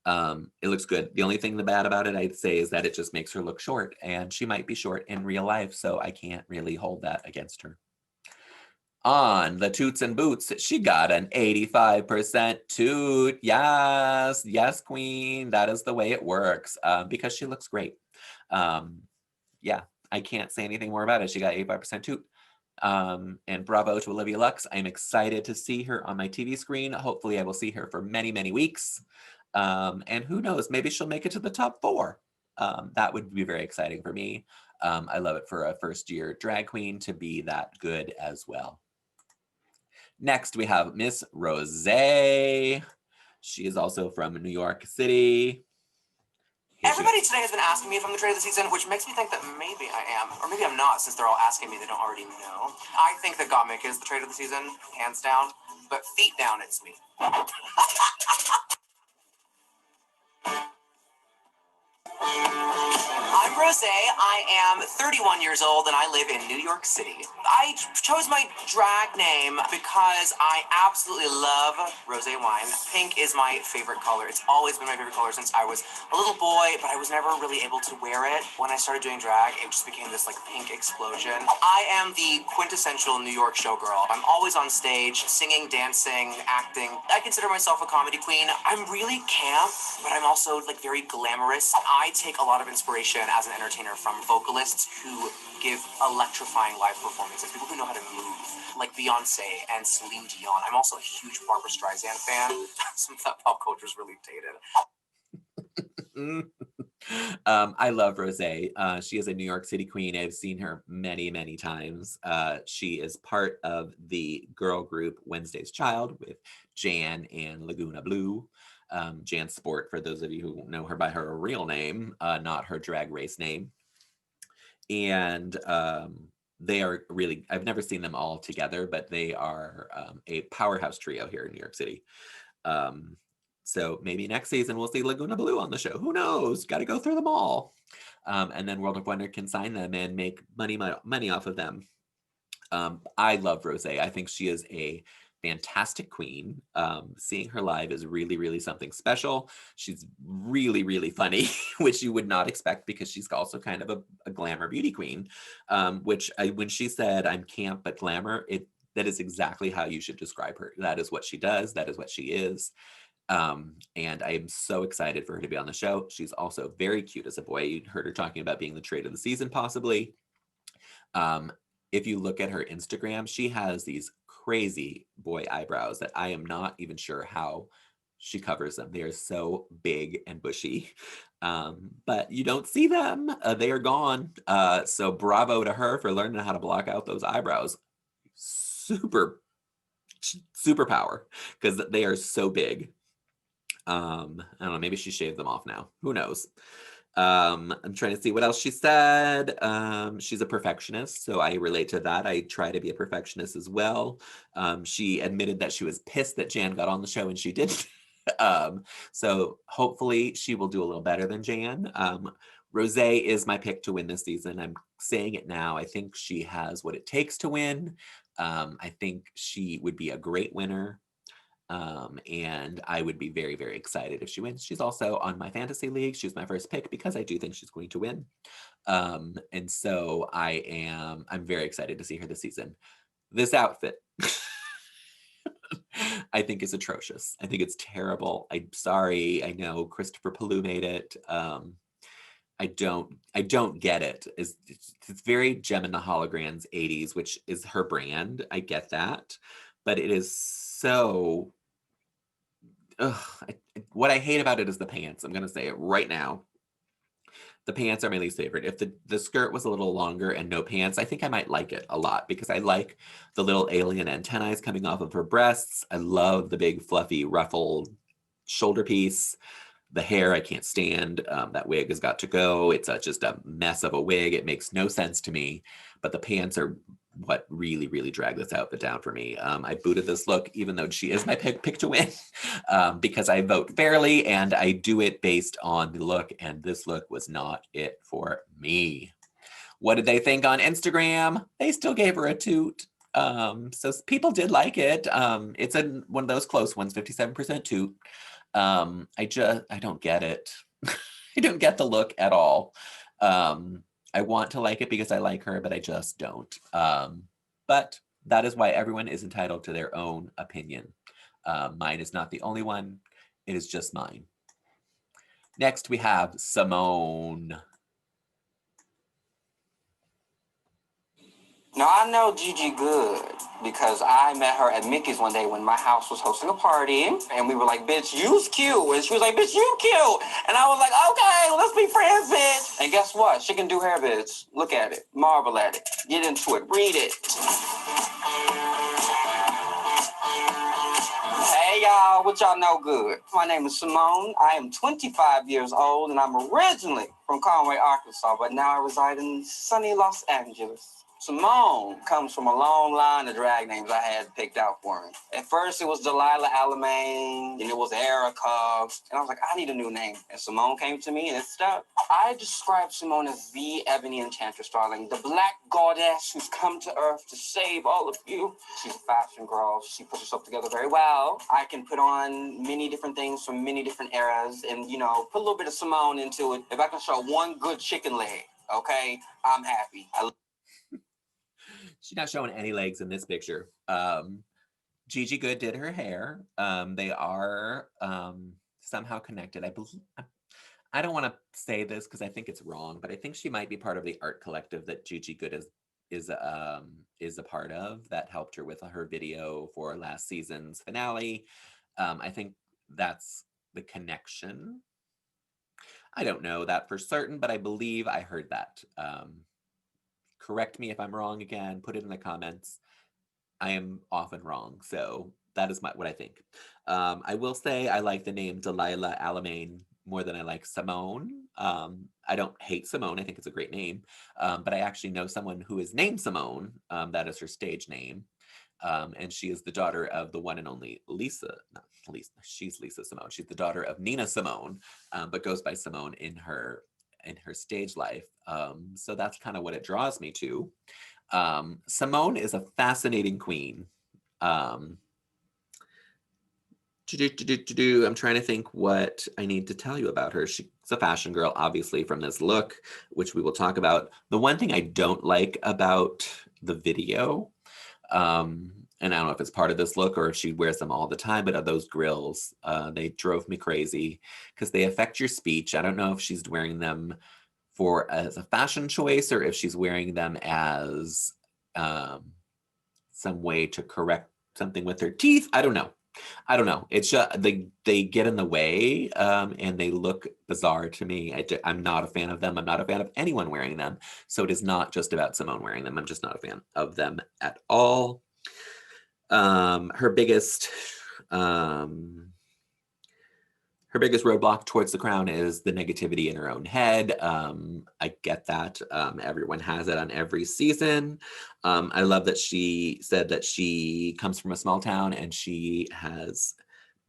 It looks good. The only thing bad about it, I'd say, is that it just makes her look short, and she might be short in real life, so I can't really hold that against her. On the toots and boots, she got an 85% toot. Yes, queen. That is the way it works, because she looks great. Yeah, I can't say anything more about it. She got 85% toot. And bravo to Olivia Lux. I'm excited to see her on my TV screen. Hopefully I will see her for many, many weeks. And who knows, maybe she'll make it to the top 4. That would be very exciting for me. I love it for a first-year drag queen to be that good as well. Next, we have Miss Rosay. She is also from New York City. Everybody today has been asking me if I'm the trade of the season, which makes me think that maybe I am, or maybe I'm not, since they're all asking me, they don't already know. I think that Gottmik is the trade of the season, hands down, but feet down, it's me. I'm Rosay. I am 31 years old and I live in New York City. I chose my drag name because I absolutely love rosé wine. Pink is my favorite color. It's always been my favorite color since I was a little boy, but I was never really able to wear it. When I started doing drag, it just became this like pink explosion. I am the quintessential New York showgirl. I'm always on stage, singing, dancing, acting. I consider myself a comedy queen. I'm really camp, but I'm also like very glamorous. I take a lot of inspiration as an entertainer from vocalists who give electrifying live performances, people who know how to move, like Beyonce and Celine Dion. I'm also a huge Barbra Streisand fan. Some of that pop culture is really dated. I love Rosé. She is a New York City queen. I've seen her many, many times. She is part of the girl group Wednesday's Child with Jan and Laguna Blue. Jan Sport, for those of you who know her by her real name, not her drag race name. And they are really, I've never seen them all together, but they are a powerhouse trio here in New York City. So maybe next season we'll see Laguna Blue on the show. Who knows? Got to go through them all. And then World of Wonder can sign them and make money off of them. I love Rosé. I think she is a fantastic queen. Seeing her live is really, really something special. She's really, really funny, which you would not expect because she's also kind of a glamour beauty queen, when she said, I'm camp but glamour, that is exactly how you should describe her. That is what she does. That is what she is. And I am so excited for her to be on the show. She's also very cute as a boy. You heard her talking about being the trait of the season, possibly. If you look at her Instagram, she has these crazy boy eyebrows that I am not even sure how she covers them. They are so big and bushy, but you don't see them. They are gone. So bravo to her for learning how to block out those eyebrows. Super power, because they are so big. I don't know, maybe she shaved them off now. Who knows? I'm trying to see what else she said. She's a perfectionist, so I relate to that. I try to be a perfectionist as well. She admitted that she was pissed that Jan got on the show and she didn't. So hopefully she will do a little better than Jan. Rosay is my pick to win this season. I'm saying it now. I think she has what it takes to win. I think she would be a great winner. And I would be very, very excited if she wins. She's also on my fantasy league. She's my first pick because I do think she's going to win. And so I'm very excited to see her this season. This outfit, I think is atrocious. I think it's terrible. I'm sorry. I know Christopher Palou made it. I don't get it. It's very Gem and the Holograms 80s, which is her brand. I get that. But it is so what I hate about it is the pants. I'm gonna say it right now. The pants are my least favorite. If the skirt was a little longer and no pants, I think I might like it a lot because I like the little alien antennae coming off of her breasts. I love the big fluffy ruffled shoulder piece. The hair I can't stand. That wig has got to go. It's just a mess of a wig. It makes no sense to me. But the pants are what really, really drag this outfit down for me. I booted this look, even though she is my pick to win, because I vote fairly and I do it based on the look. And this look was not it for me. What did they think on Instagram? They still gave her a toot. So people did like it. It's one of those close ones, 57% toot. I don't get it. I don't get the look at all. I want to like it because I like her, but I just don't. But that is why everyone is entitled to their own opinion. Mine is not the only one. It is just mine. Next, we have Simone. Now, I know Gigi good because I met her at Mickey's one day when my house was hosting a party. And we were like, bitch, you's cute. And she was like, bitch, you cute. And I was like, okay, let's be friends, bitch. And guess what? She can do hair, bitch. Look at it. Marvel at it. Get into it. Read it. Hey, y'all. What y'all know good? My name is Simone. I am 25 years old, and I'm originally from Conway, Arkansas, but now I reside in sunny Los Angeles. Simone comes from a long line of drag names I had picked out for me. At first, it was Delilah Alamain, and it was Erica, and I was like, I need a new name. And Simone came to me, and it stuck. I describe Simone as the Ebony Enchantress, darling, the black goddess who's come to Earth to save all of you. She's a fashion girl. She puts herself together very well. I can put on many different things from many different eras and, put a little bit of Simone into it. If I can show one good chicken leg, okay, I'm happy. She's not showing any legs in this picture. Gigi Good did her hair. They are somehow connected. I believe. I don't want to say this because I think it's wrong, but I think she might be part of the art collective that Gigi Good is a part of that helped her with her video for last season's finale. I think that's the connection. I don't know that for certain, but I believe I heard that. Correct me if I'm wrong again, put it in the comments. I am often wrong, so that is what I think. I will say I like the name Delilah Alamain more than I like Simone. I don't hate Simone, I think it's a great name, but I actually know someone who is named Simone, that is her stage name, and she is the daughter of the one and only she's Lisa Simone. She's the daughter of Nina Simone, but goes by Simone in her stage life. So that's kind of what it draws me to. Simone is a fascinating queen. I'm trying to think what I need to tell you about her. She's a fashion girl, obviously, from this look, which we will talk about. The one thing I don't like about the video, and I don't know if it's part of this look or if she wears them all the time, but are those grills. They drove me crazy because they affect your speech. I don't know if she's wearing them for as a fashion choice or if she's wearing them as some way to correct something with her teeth. I don't know. It's just they get in the way and they look bizarre to me. I'm not a fan of them. I'm not a fan of anyone wearing them. So it is not just about Simone wearing them. I'm just not a fan of them at all. Her biggest roadblock towards the crown is the negativity in her own head. I get that. Everyone has it on every season. I love that she said that she comes from a small town and she has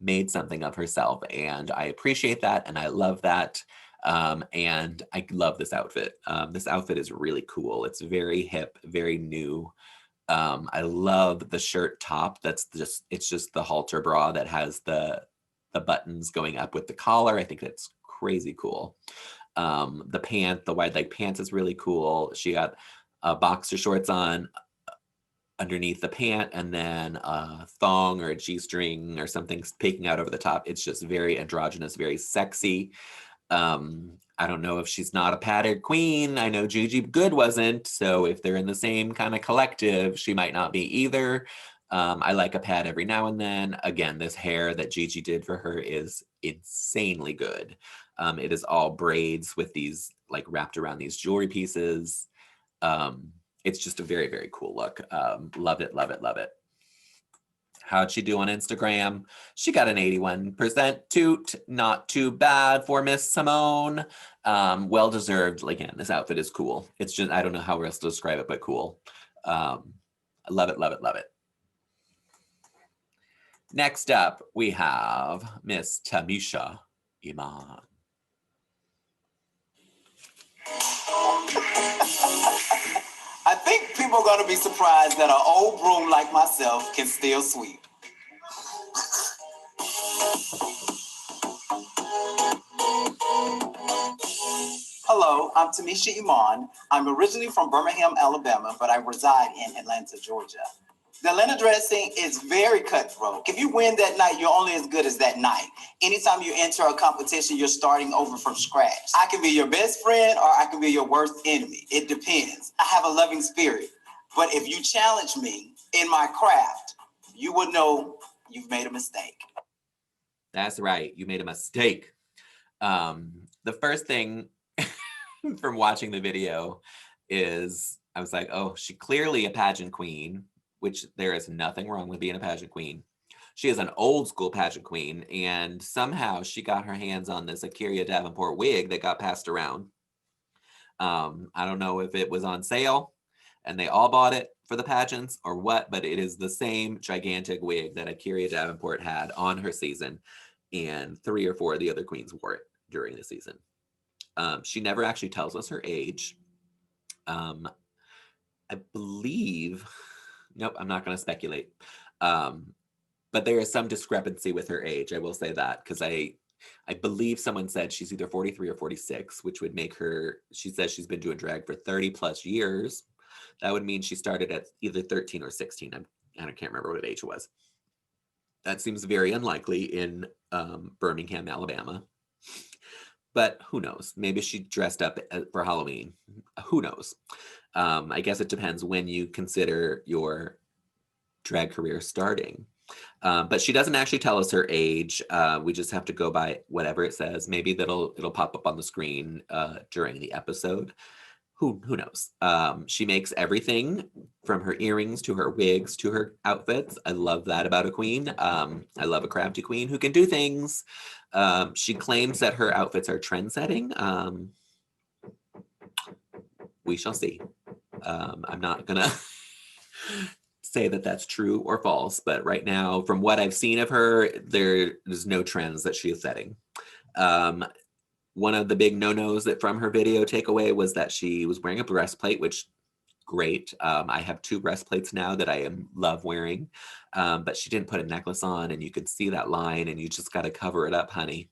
made something of herself. And I appreciate that. And I love that. And I love this outfit. This outfit is really cool. It's very hip, very new. I love the shirt top. It's just the halter bra that has the buttons going up with the collar. I think that's crazy cool. The wide leg pants is really cool. She got boxer shorts on underneath the pant and then a thong or a G-string or something peeking out over the top. It's just very androgynous, very sexy. I don't know if she's not a padded queen. I know Gigi Good wasn't. So if they're in the same kind of collective, she might not be either. I like a pad every now and then. Again, this hair that Gigi did for her is insanely good. It is all braids with these like wrapped around these jewelry pieces. It's just a very, very cool look. Love it, love it, love it. How'd she do on Instagram? She got an 81% toot. Not too bad for Miss Simone. Well deserved. Again, this outfit is cool. It's just, I don't know how else to describe it, but cool. I love it, love it, love it. Next up, we have Miss Tamisha Iman. I think people are going to be surprised that an old broom like myself can still sweep. Hello, I'm Tamisha Iman. I'm originally from Birmingham, Alabama, but I reside in Atlanta, Georgia. The Atlanta dressing is very cutthroat. If you win that night, you're only as good as that night. Anytime you enter a competition, you're starting over from scratch. I can be your best friend or I can be your worst enemy. It depends. I have a loving spirit. But if you challenge me in my craft, you would know you've made a mistake. That's right. You made a mistake. The first thing from watching the video is I was like, oh, she clearly a pageant queen, which there is nothing wrong with being a pageant queen. She is an old school pageant queen, and somehow she got her hands on this Akira Davenport wig that got passed around. I don't know if it was on sale and they all bought it for the pageants or what, but it is the same gigantic wig that Akira Davenport had on her season, and 3 or 4 of the other queens wore it during the season. She never actually tells us her age. I believe, nope, I'm not going to speculate. But there is some discrepancy with her age. I will say that because I believe someone said she's either 43 or 46, which would make her, she says she's been doing drag for 30 plus years. That would mean she started at either 13 or 16. I can't remember what age it was. That seems very unlikely in Birmingham, Alabama. But who knows? Maybe she dressed up for Halloween. Who knows? I guess it depends when you consider your drag career starting. But she doesn't actually tell us her age. We just have to go by whatever it says. Maybe it'll pop up on the screen during the episode. Who knows? She makes everything from her earrings to her wigs to her outfits. I love that about a queen. I love a crafty queen who can do things. She claims that her outfits are trend-setting. We shall see. I'm not gonna say that that's true or false, but right now, from what I've seen of her, there's no trends that she is setting. One of the big no-nos that from her video takeaway was that she was wearing a breastplate, which great. I have 2 breastplates now that I love wearing, but she didn't put a necklace on, and you could see that line, and you just got to cover it up, honey.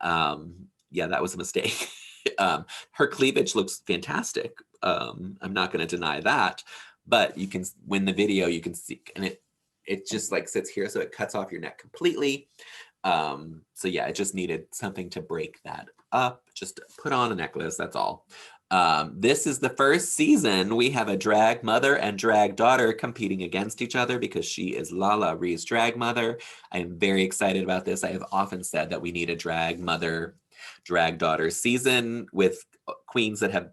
Yeah, that was a mistake. Her cleavage looks fantastic. I'm not going to deny that, but you can, when the video, you can see, and it just like sits here, so it cuts off your neck completely. So yeah, it just needed something to break that up. Just put on a necklace, that's all. This is the first season we have a drag mother and drag daughter competing against each other because she is Lala Ree's drag mother. I am very excited about this. I have often said that we need a drag mother, drag daughter season with queens that have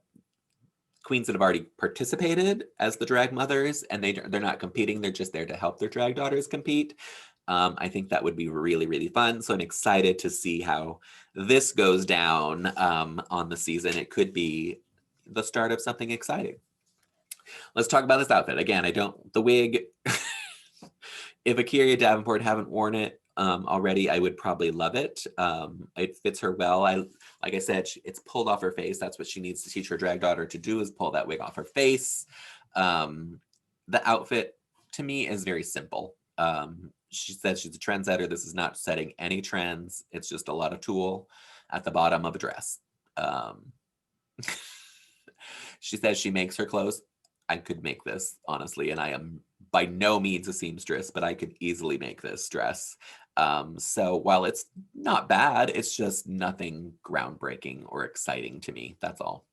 already participated as the drag mothers, and they're not competing, they're just there to help their drag daughters compete. I think that would be really, really fun. So I'm excited to see how this goes down on the season. It could be the start of something exciting. Let's talk about this outfit. Again, the wig, if Akira Davenport haven't worn it already, I would probably love it. It fits her well. Like I said, it's pulled off her face. That's what she needs to teach her drag daughter to do, is pull that wig off her face. The outfit to me is very simple. She says she's a trendsetter. This is not setting any trends. It's just a lot of tulle at the bottom of a dress. She says she makes her clothes. I could make this, honestly, and I am by no means a seamstress, but I could easily make this dress. So while it's not bad, it's just nothing groundbreaking or exciting to me. That's all.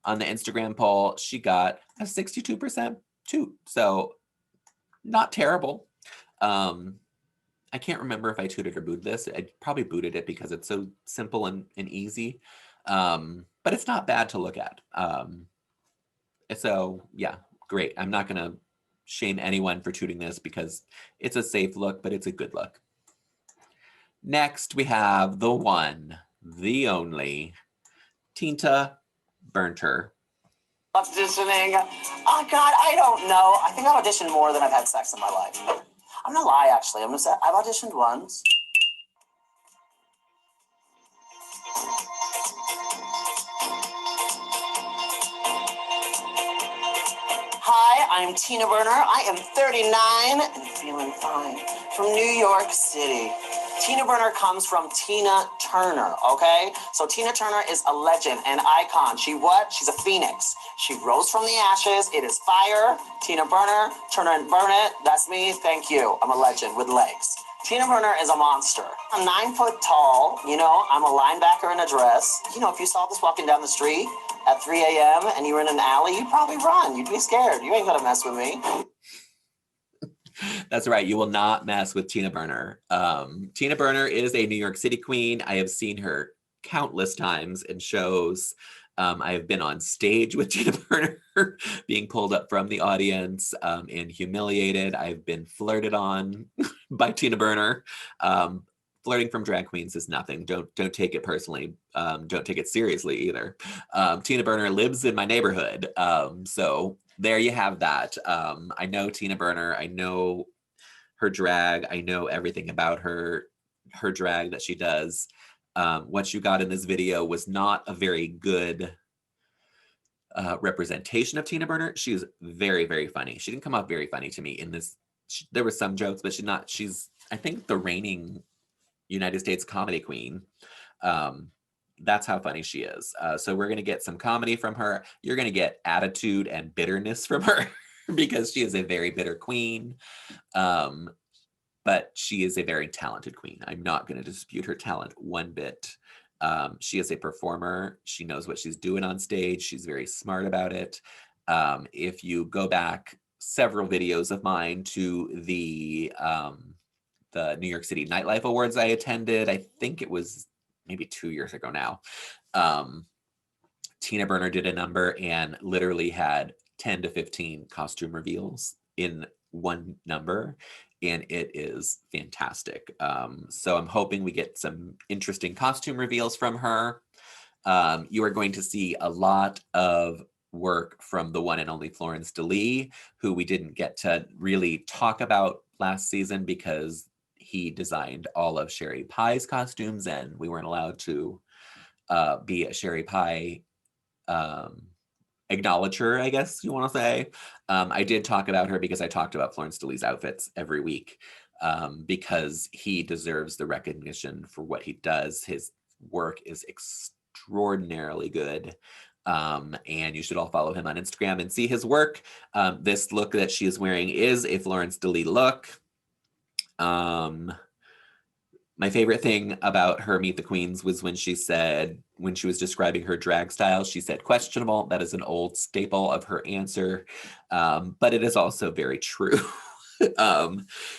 On the Instagram poll, she got a 62% too. So not terrible. I can't remember if I tooted or booted this. I probably booted it because it's so simple and easy. But it's not bad to look at. So yeah, great. I'm not gonna shame anyone for tooting this because it's a safe look, but it's a good look. Next, we have the one, the only, Tinta Berner. Auditioning. Oh God, I don't know. I think I've auditioned more than I've had sex in my life. I'm gonna lie, actually. I'm gonna say I've auditioned once. Hi, I'm Tina Berner. I am 39 and feeling fine. From New York City. Tina Berner comes from Tina Turner, okay? So Tina Turner is a legend, an icon. She's a phoenix. She rose from the ashes. It is fire. Tina Berner, Turner and burn it. That's me. Thank you. I'm a legend with legs. Tina Berner is a monster. I'm 9 foot tall. You know, I'm a linebacker in a dress. You know, if you saw this walking down the street at 3 a.m. and you were in an alley, you'd probably run. You'd be scared. You ain't gonna mess with me. That's right. You will not mess with Tina Berner. Tina Berner is a New York City queen. I have seen her countless times in shows. I have been on stage with Tina Berner, being pulled up from the audience and humiliated. I've been flirted on by Tina Berner. Flirting from drag queens is nothing. Don't take it personally. Don't take it seriously either. Tina Berner lives in my neighborhood. So there you have that. I know Tina Berner. I know her drag. I know everything about her drag that she does. What you got in this video was not a very good representation of Tina Berner. She was very, very funny. She didn't come off very funny to me in this. There were some jokes, but she's, I think, the reigning United States comedy queen. That's how funny she is. So we're going to get some comedy from her. You're going to get attitude and bitterness from her because she is a very bitter queen. But she is a very talented queen. I'm not going to dispute her talent one bit. She is a performer. She knows what she's doing on stage. She's very smart about it. If you go back several videos of mine to the New York City Nightlife Awards I attended, I think it was maybe 2 years ago now, Tina Berner did a number and literally had 10 to 15 costume reveals in one number, and it is fantastic. So I'm hoping we get some interesting costume reveals from her. You are going to see a lot of work from the one and only Florence DeLee, who we didn't get to really talk about last season because he designed all of Sherry Pie's costumes and we weren't allowed to be a Sherry Pie acknowledge her, I guess you want to say. I did talk about her because I talked about Florence DeLee's outfits every week, because he deserves the recognition for what he does. His work is extraordinarily good. And you should all follow him on Instagram and see his work. This look that she is wearing is a Florence DeLee look. My favorite thing about her Meet the Queens was when she was describing her drag style, she said questionable. That is an old staple of her answer, but it is also very true.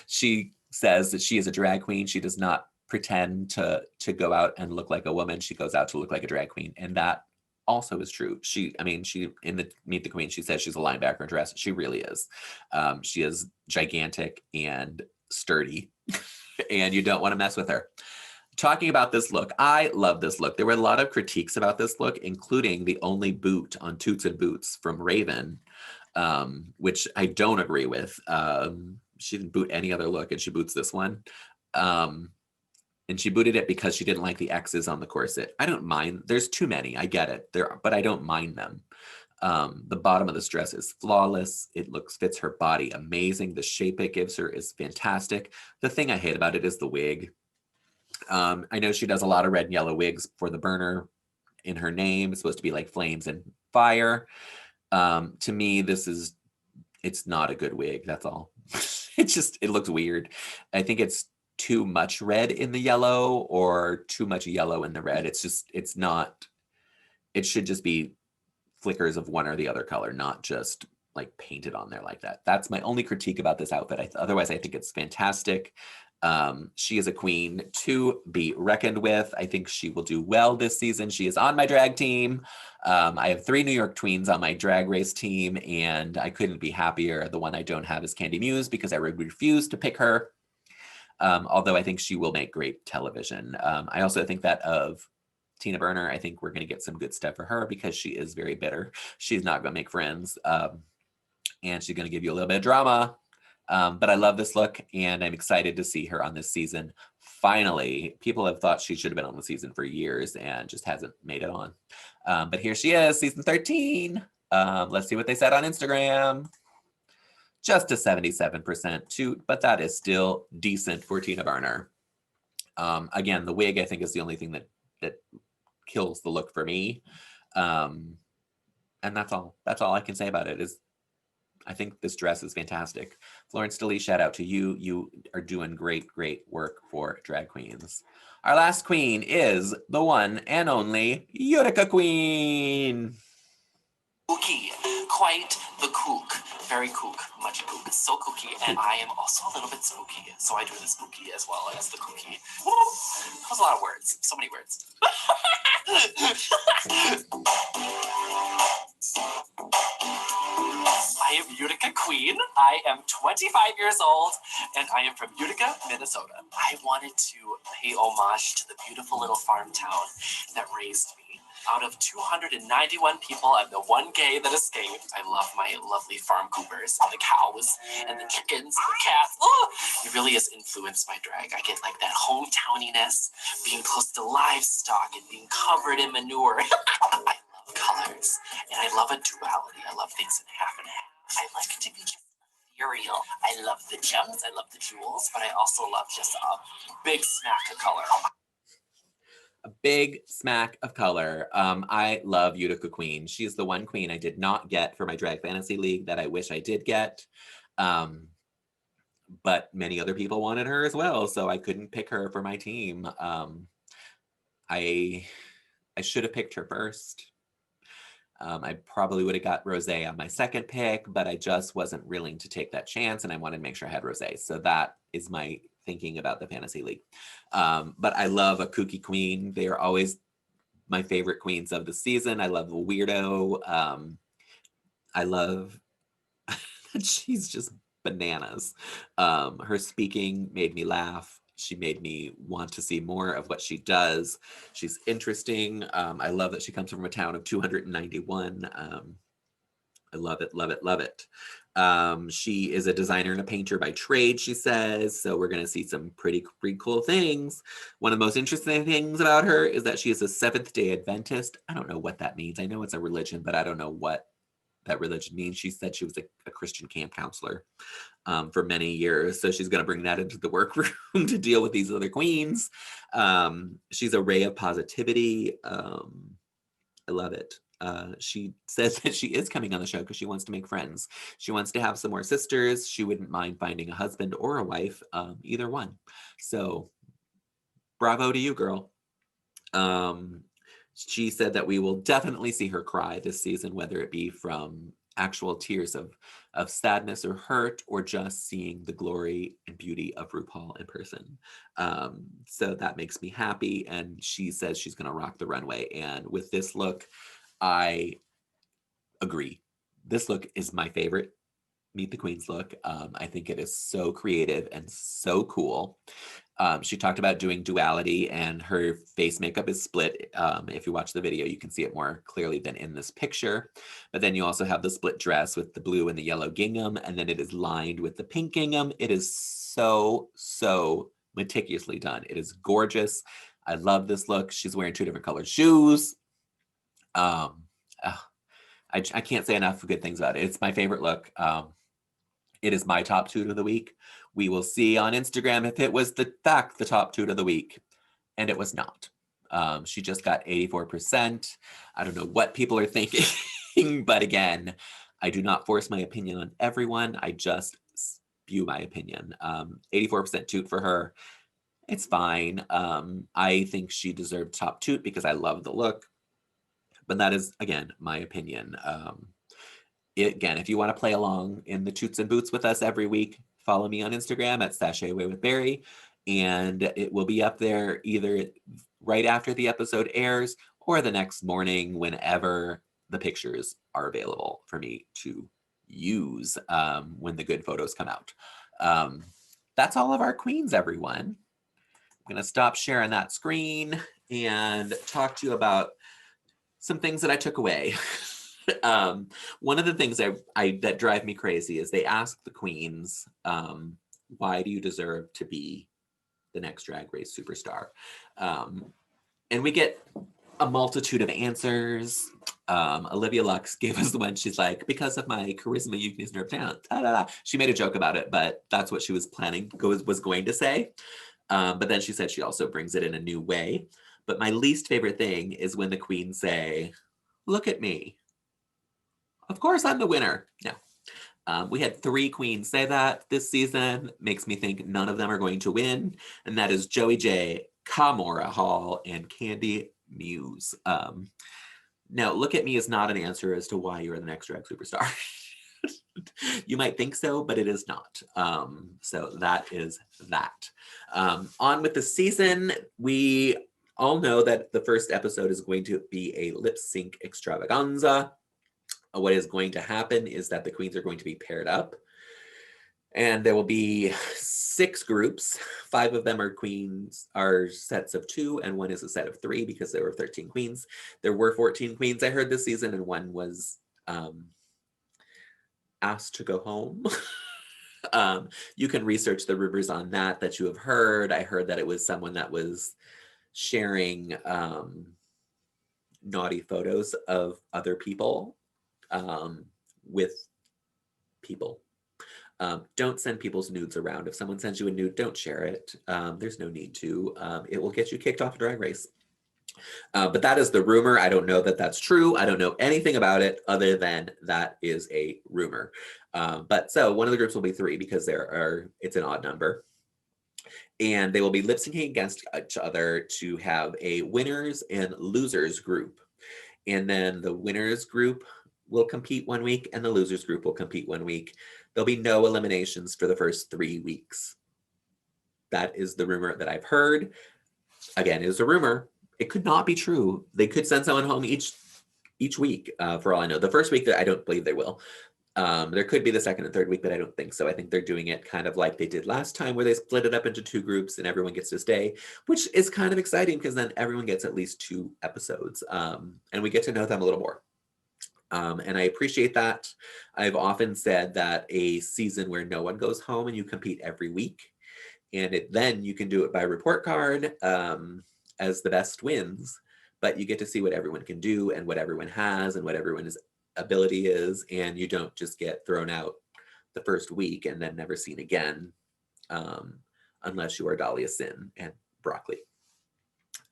She says that she is a drag queen. She does not pretend to go out and look like a woman. She goes out to look like a drag queen, and that also is true. She in the Meet the Queen, she says she's a linebacker dress. She really is. She is gigantic and sturdy. And you don't want to mess with her. Talking about this look, I love this look. There were a lot of critiques about this look, including the only boot on Toots and Boots from Raven, which I don't agree with. She didn't boot any other look, and she boots this one. And she booted it because she didn't like the X's on the corset. I don't mind. There's too many. I get it. But I don't mind them. The bottom of this dress is flawless. It fits her body amazing. The shape it gives her is fantastic. The thing I hate about it is the wig. I know she does a lot of red and yellow wigs for the Berner in her name. It's supposed to be like flames and fire. To me, it's not a good wig. That's all. It looks weird. I think it's too much red in the yellow or too much yellow in the red. It's not, it should just be flickers of one or the other color, not just like painted on there like that. That's my only critique about this outfit. Otherwise, I think it's fantastic. She is a queen to be reckoned with. I think she will do well this season. She is on my drag team. I have 3 New York queens on my drag race team, and I couldn't be happier. The one I don't have is Candy Muse because I refuse to pick her. Although I think she will make great television. I also think that of Tina Berner, I think we're going to get some good stuff for her because she is very bitter. She's not going to make friends, and she's going to give you a little bit of drama. But I love this look, and I'm excited to see her on this season. Finally, people have thought she should have been on the season for years and just hasn't made it on. But here she is, season 13. Let's see what they said on Instagram. Just a 77% toot, but that is still decent for Tina Berner. Again, the wig, I think, is the only thing that kills the look for me. And that's all I can say about it. Is I think this dress is fantastic. Florence DeLee, shout out to you. You are doing great work for drag queens. Our last queen is the one and only Utica Queen. Kooky, quite the kook, very kook, much kook, so kooky, and I am also a little bit spooky, so I do the spooky as well as the kooky. Woo! That was a lot of words, so many words. I am Utica Queen. I am 25 years old, and I am from Utica, Minnesota. I wanted to pay homage to the beautiful little farm town that raised me. Out of 291 people, I'm the one gay that escaped. I love my lovely farm coopers and the cows and the chickens and the cats. Oh, it really has influenced my drag. I get like that hometowniness, being close to livestock and being covered in manure. I love colors, and I love a duality. I love things in half and half. I like to be ethereal. I love the gems, I love the jewels, but I also love just a big smack of color. A big smack of color. I love Utica Queen. She's the one queen I did not get for my Drag Fantasy League that I wish I did get. But many other people wanted her as well, so I couldn't pick her for my team. I should have picked her first. I probably would have got Rosay on my second pick, but I just wasn't willing to take that chance, and I wanted to make sure I had Rosay. So that is my thinking about the Fantasy League. But I love a kooky queen. They are always my favorite queens of the season. I love a weirdo. I love she's just bananas. Her speaking made me laugh. She made me want to see more of what she does. She's interesting. I love that she comes from a town of 291. I love it, love it, love it. She is a designer and a painter by trade, she says. So we're going to see some pretty cool things. One of the most interesting things about her is that she is a Seventh-day Adventist. I don't know what that means. I know it's a religion, but I don't know what that religion means. She said she was a Christian camp counselor for many years. So she's going to bring that into the workroom to deal with these other queens. She's a ray of positivity. I love it. She says that she is coming on the show because she wants to make friends. She wants to have some more sisters. She wouldn't mind finding a husband or a wife, either one. So bravo to you, girl. She said that we will definitely see her cry this season, whether it be from actual tears of sadness or hurt, or just seeing the glory and beauty of RuPaul in person. So that makes me happy. And she says she's going to rock the runway. And with this look, I agree. This look is my favorite Meet the Queens look. I think it is so creative and so cool. She talked about doing duality, and her face makeup is split. If you watch the video, you can see it more clearly than in this picture. But then you also have the split dress with the blue and the yellow gingham, and then it is lined with the pink gingham. It is so, so meticulously done. It is gorgeous. I love this look. She's wearing 2 different colored shoes. I can't say enough good things about it. It's my favorite look. It is my top toot of the week. We will see on Instagram if it was the top toot of the week, and it was not. She just got 84%. I don't know what people are thinking, but again, I do not force my opinion on everyone. I just spew my opinion. 84% toot for her. It's fine. I think she deserved top toot because I love the look, but that is, again, my opinion. Again, if you want to play along in the Toots and Boots with us every week, follow me on Instagram at Sashay Away with Barry, and it will be up there either right after the episode airs or the next morning whenever the pictures are available for me to use when the good photos come out. That's all of our queens, everyone. I'm going to stop sharing that screen and talk to you about some things that I took away. One of the things that drive me crazy is they ask the queens, why do you deserve to be the next Drag Race superstar? And we get a multitude of answers. Olivia Lux gave us the one, she's like, because of my charisma, uniqueness, nerve, talent. Da, da, da. She made a joke about it, but that's what she was was going to say. But then she said she also brings it in a new way. But my least favorite thing is when the queens say, look at me. Of course I'm the winner. No. We had 3 queens say that this season. Makes me think none of them are going to win. And that is Joey J, Kamora Hall, and Candy Muse. Now, look at me is not an answer as to why you're the next drag superstar. You might think so, but it is not. So that is that. On with the season, we all know that the first episode is going to be a lip sync extravaganza. What is going to happen is that the queens are going to be paired up, and there will be 6 groups. 5 of them are sets of 2, and 1 is a set of 3 because there were 13 queens. There were 14 queens I heard this season, and 1 was asked to go home. You can research the rumors on that you have heard. I heard that it was someone that was sharing naughty photos of other people with people. Don't send people's nudes around. If someone sends you a nude, don't share it. There's no need to. It will get you kicked off Drag Race. But that is the rumor. I don't know that that's true. I don't know anything about it other than that is a rumor. But so one of the groups will be 3 because it's an odd number. And they will be lip syncing against each other to have a winners and losers group. And then the winners group will compete 1 week and the losers group will compete 1 week. There'll be no eliminations for the first 3 weeks. That is the rumor that I've heard. Again, it is a rumor. It could not be true. They could send someone home each week, for all I know. The first week, I don't believe they will. There could be the second and third week, but I don't think so. I think they're doing it kind of like they did last time, where they split it up into 2 groups and everyone gets to stay, which is kind of exciting because then everyone gets at least 2 episodes, and we get to know them a little more. And I appreciate that. I've often said that a season where no one goes home and you compete every week, and then you can do it by report card as the best wins, but you get to see what everyone can do and what everyone has and what everyone is ability is, and you don't just get thrown out the first week and then never seen again, unless you are Dahlia Sin and Broccoli.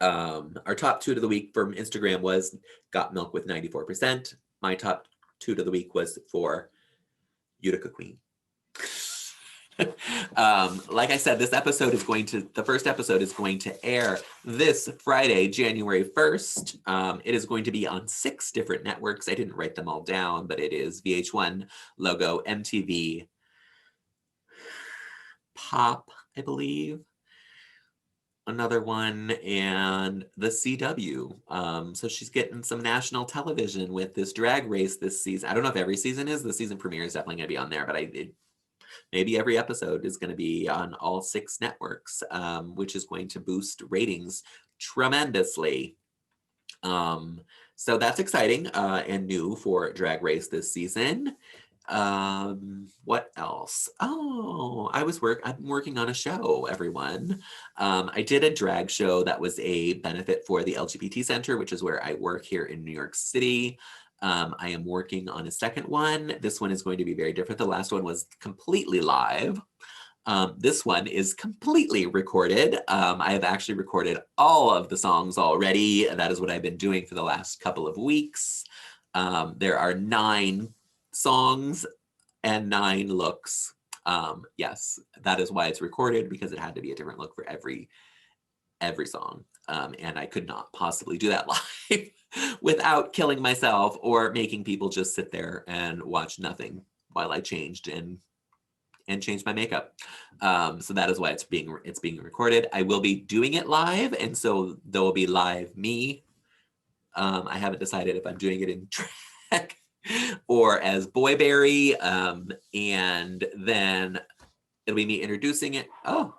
Our top tweet of the week from Instagram was Got Milk with 94%. My top tweet of the week was for Utica Queen. Like I said, the first episode is going to air this Friday, January 1st. It is going to be on 6 different networks. I didn't write them all down, but it is VH1, Logo, MTV, Pop, I believe, another one, and the CW. So she's getting some national television with this Drag Race this season. I don't know if every season is. The season premiere is definitely going to be on there, but maybe every episode is going to be on all 6 networks, which is going to boost ratings tremendously. So that's exciting and new for Drag Race this season. What else? Oh, I'm working on a show, everyone. I did a drag show that was a benefit for the LGBT Center, which is where I work here in New York City. I am working on a second one. This one is going to be very different. The last one was completely live. This one is completely recorded. I have actually recorded all of the songs already. That is what I've been doing for the last couple of weeks. There are 9 songs and 9 looks. Yes, that is why it's recorded, because it had to be a different look for every song. And I could not possibly do that live without killing myself or making people just sit there and watch nothing while I changed and changed my makeup. So that is why it's being recorded. I will be doing it live, and so there will be live me. I haven't decided if I'm doing it in drag or as Boyberry, and then it'll be me introducing it. Oh,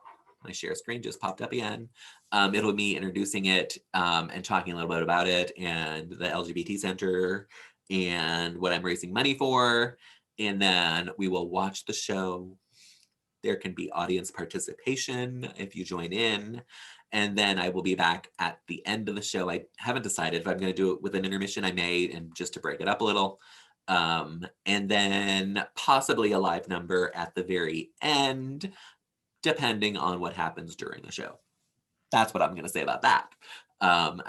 my share screen just popped up again. It'll be me introducing it and talking a little bit about it and the LGBT Center and what I'm raising money for. And then we will watch the show. There can be audience participation if you join in. And then I will be back at the end of the show. I haven't decided if I'm going to do it with an intermission. I may, and just to break it up a little. And then possibly a live number at the very end, depending on what happens during the show. That's what I'm going to say about that.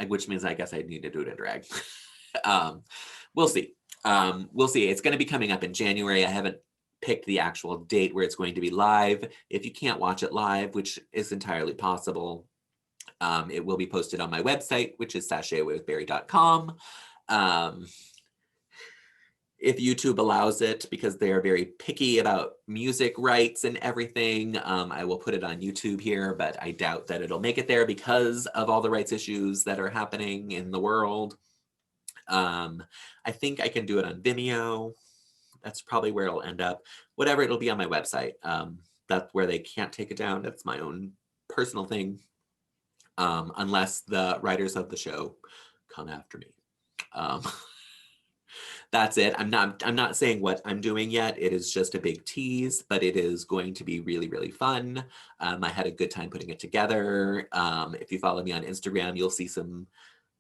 Which means I guess I need to do it in drag. We'll see. We'll see. It's going to be coming up in January. I haven't picked the actual date where it's going to be live. If you can't watch it live, which is entirely possible, it will be posted on my website, which is sashayawaywithberry.com. If YouTube allows it, because they are very picky about music rights and everything, I will put it on YouTube here, but I doubt that it'll make it there because of all the rights issues that are happening in the world. I think I can do it on Vimeo. That's probably where it'll end up. Whatever, it'll be on my website. That's where they can't take it down. That's my own personal thing, unless the writers of the show come after me. That's it. I'm not saying what I'm doing yet. It is just a big tease, but it is going to be really, really fun. I had a good time putting it together. If you follow me on Instagram, you'll see some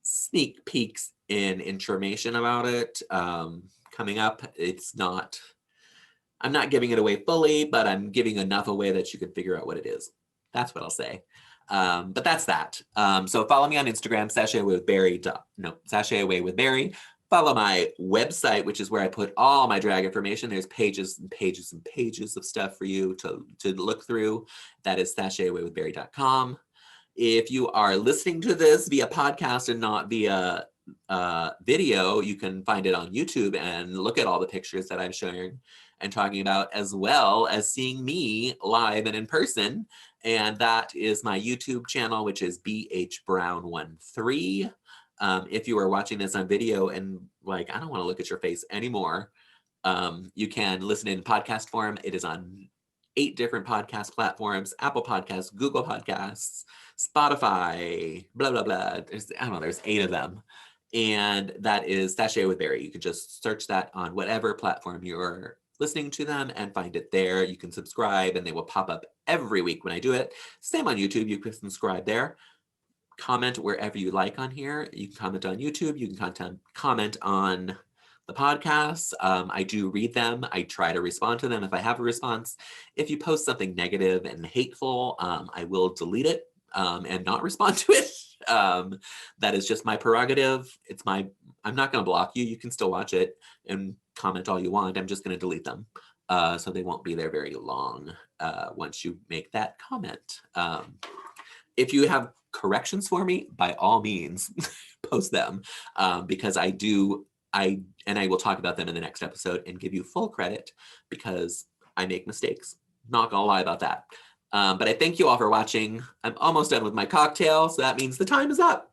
sneak peeks in information about it coming up. I'm not giving it away fully, but I'm giving enough away that you can figure out what it is. That's what I'll say. But that's that. So follow me on Instagram, Sashay Away with Berry. Follow my website, which is where I put all my drag information. There's pages and pages and pages of stuff for you to look through. That is sashayawaywithberry.com. If you are listening to this via podcast and not via video, you can find it on YouTube and look at all the pictures that I'm showing and talking about, as well as seeing me live and in person. And that is my YouTube channel, which is BHBrown13. If you are watching this on video and like, I don't want to look at your face anymore, you can listen in podcast form. It is on 8 different podcast platforms: Apple Podcasts, Google Podcasts, Spotify, blah, blah, blah. There's 8 of them. And that is Sashay with Berry. You can just search that on whatever platform you're listening to them and find it there. You can subscribe and they will pop up every week when I do it. Same on YouTube, you can subscribe there. Comment wherever you like on here. You can comment on YouTube. You can comment on the podcasts. I do read them. I try to respond to them if I have a response. If you post something negative and hateful, I will delete it and not respond to it. That is just my prerogative. I'm not going to block you. You can still watch it and comment all you want. I'm just going to delete them. So they won't be there very long once you make that comment. If you have corrections for me, by all means, post them because I will talk about them in the next episode and give you full credit because I make mistakes. Not gonna lie about that. But I thank you all for watching. I'm almost done with my cocktail, so that means the time is up.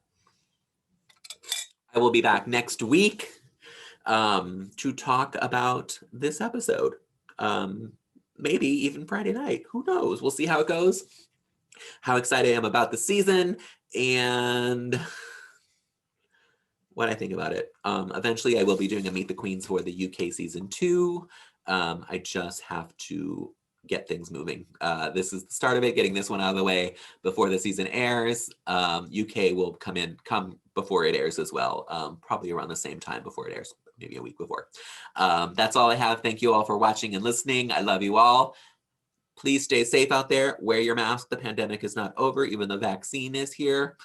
I will be back next week to talk about this episode. Maybe even Friday night. Who knows? We'll see how it goes. How excited I am about the season and what I think about it. Eventually I will be doing a Meet the Queens for the UK season 2. I just have to get things moving. This is the start of it, getting this one out of the way before the season airs. UK will come before it airs as well, probably around the same time before it airs, maybe a week before. That's all I have. Thank you all for watching and listening. I love you all. Please stay safe out there. Wear your mask. The pandemic is not over, even though the vaccine is here.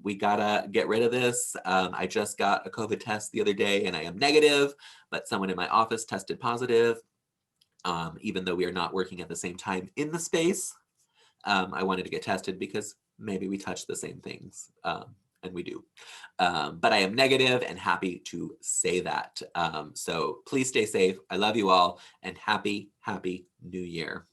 We gotta get rid of this. I just got a COVID test the other day and I am negative, but someone in my office tested positive. Even though we are not working at the same time in the space, I wanted to get tested because maybe we touch the same things, and we do. But I am negative and happy to say that. So please stay safe. I love you all and happy New Year.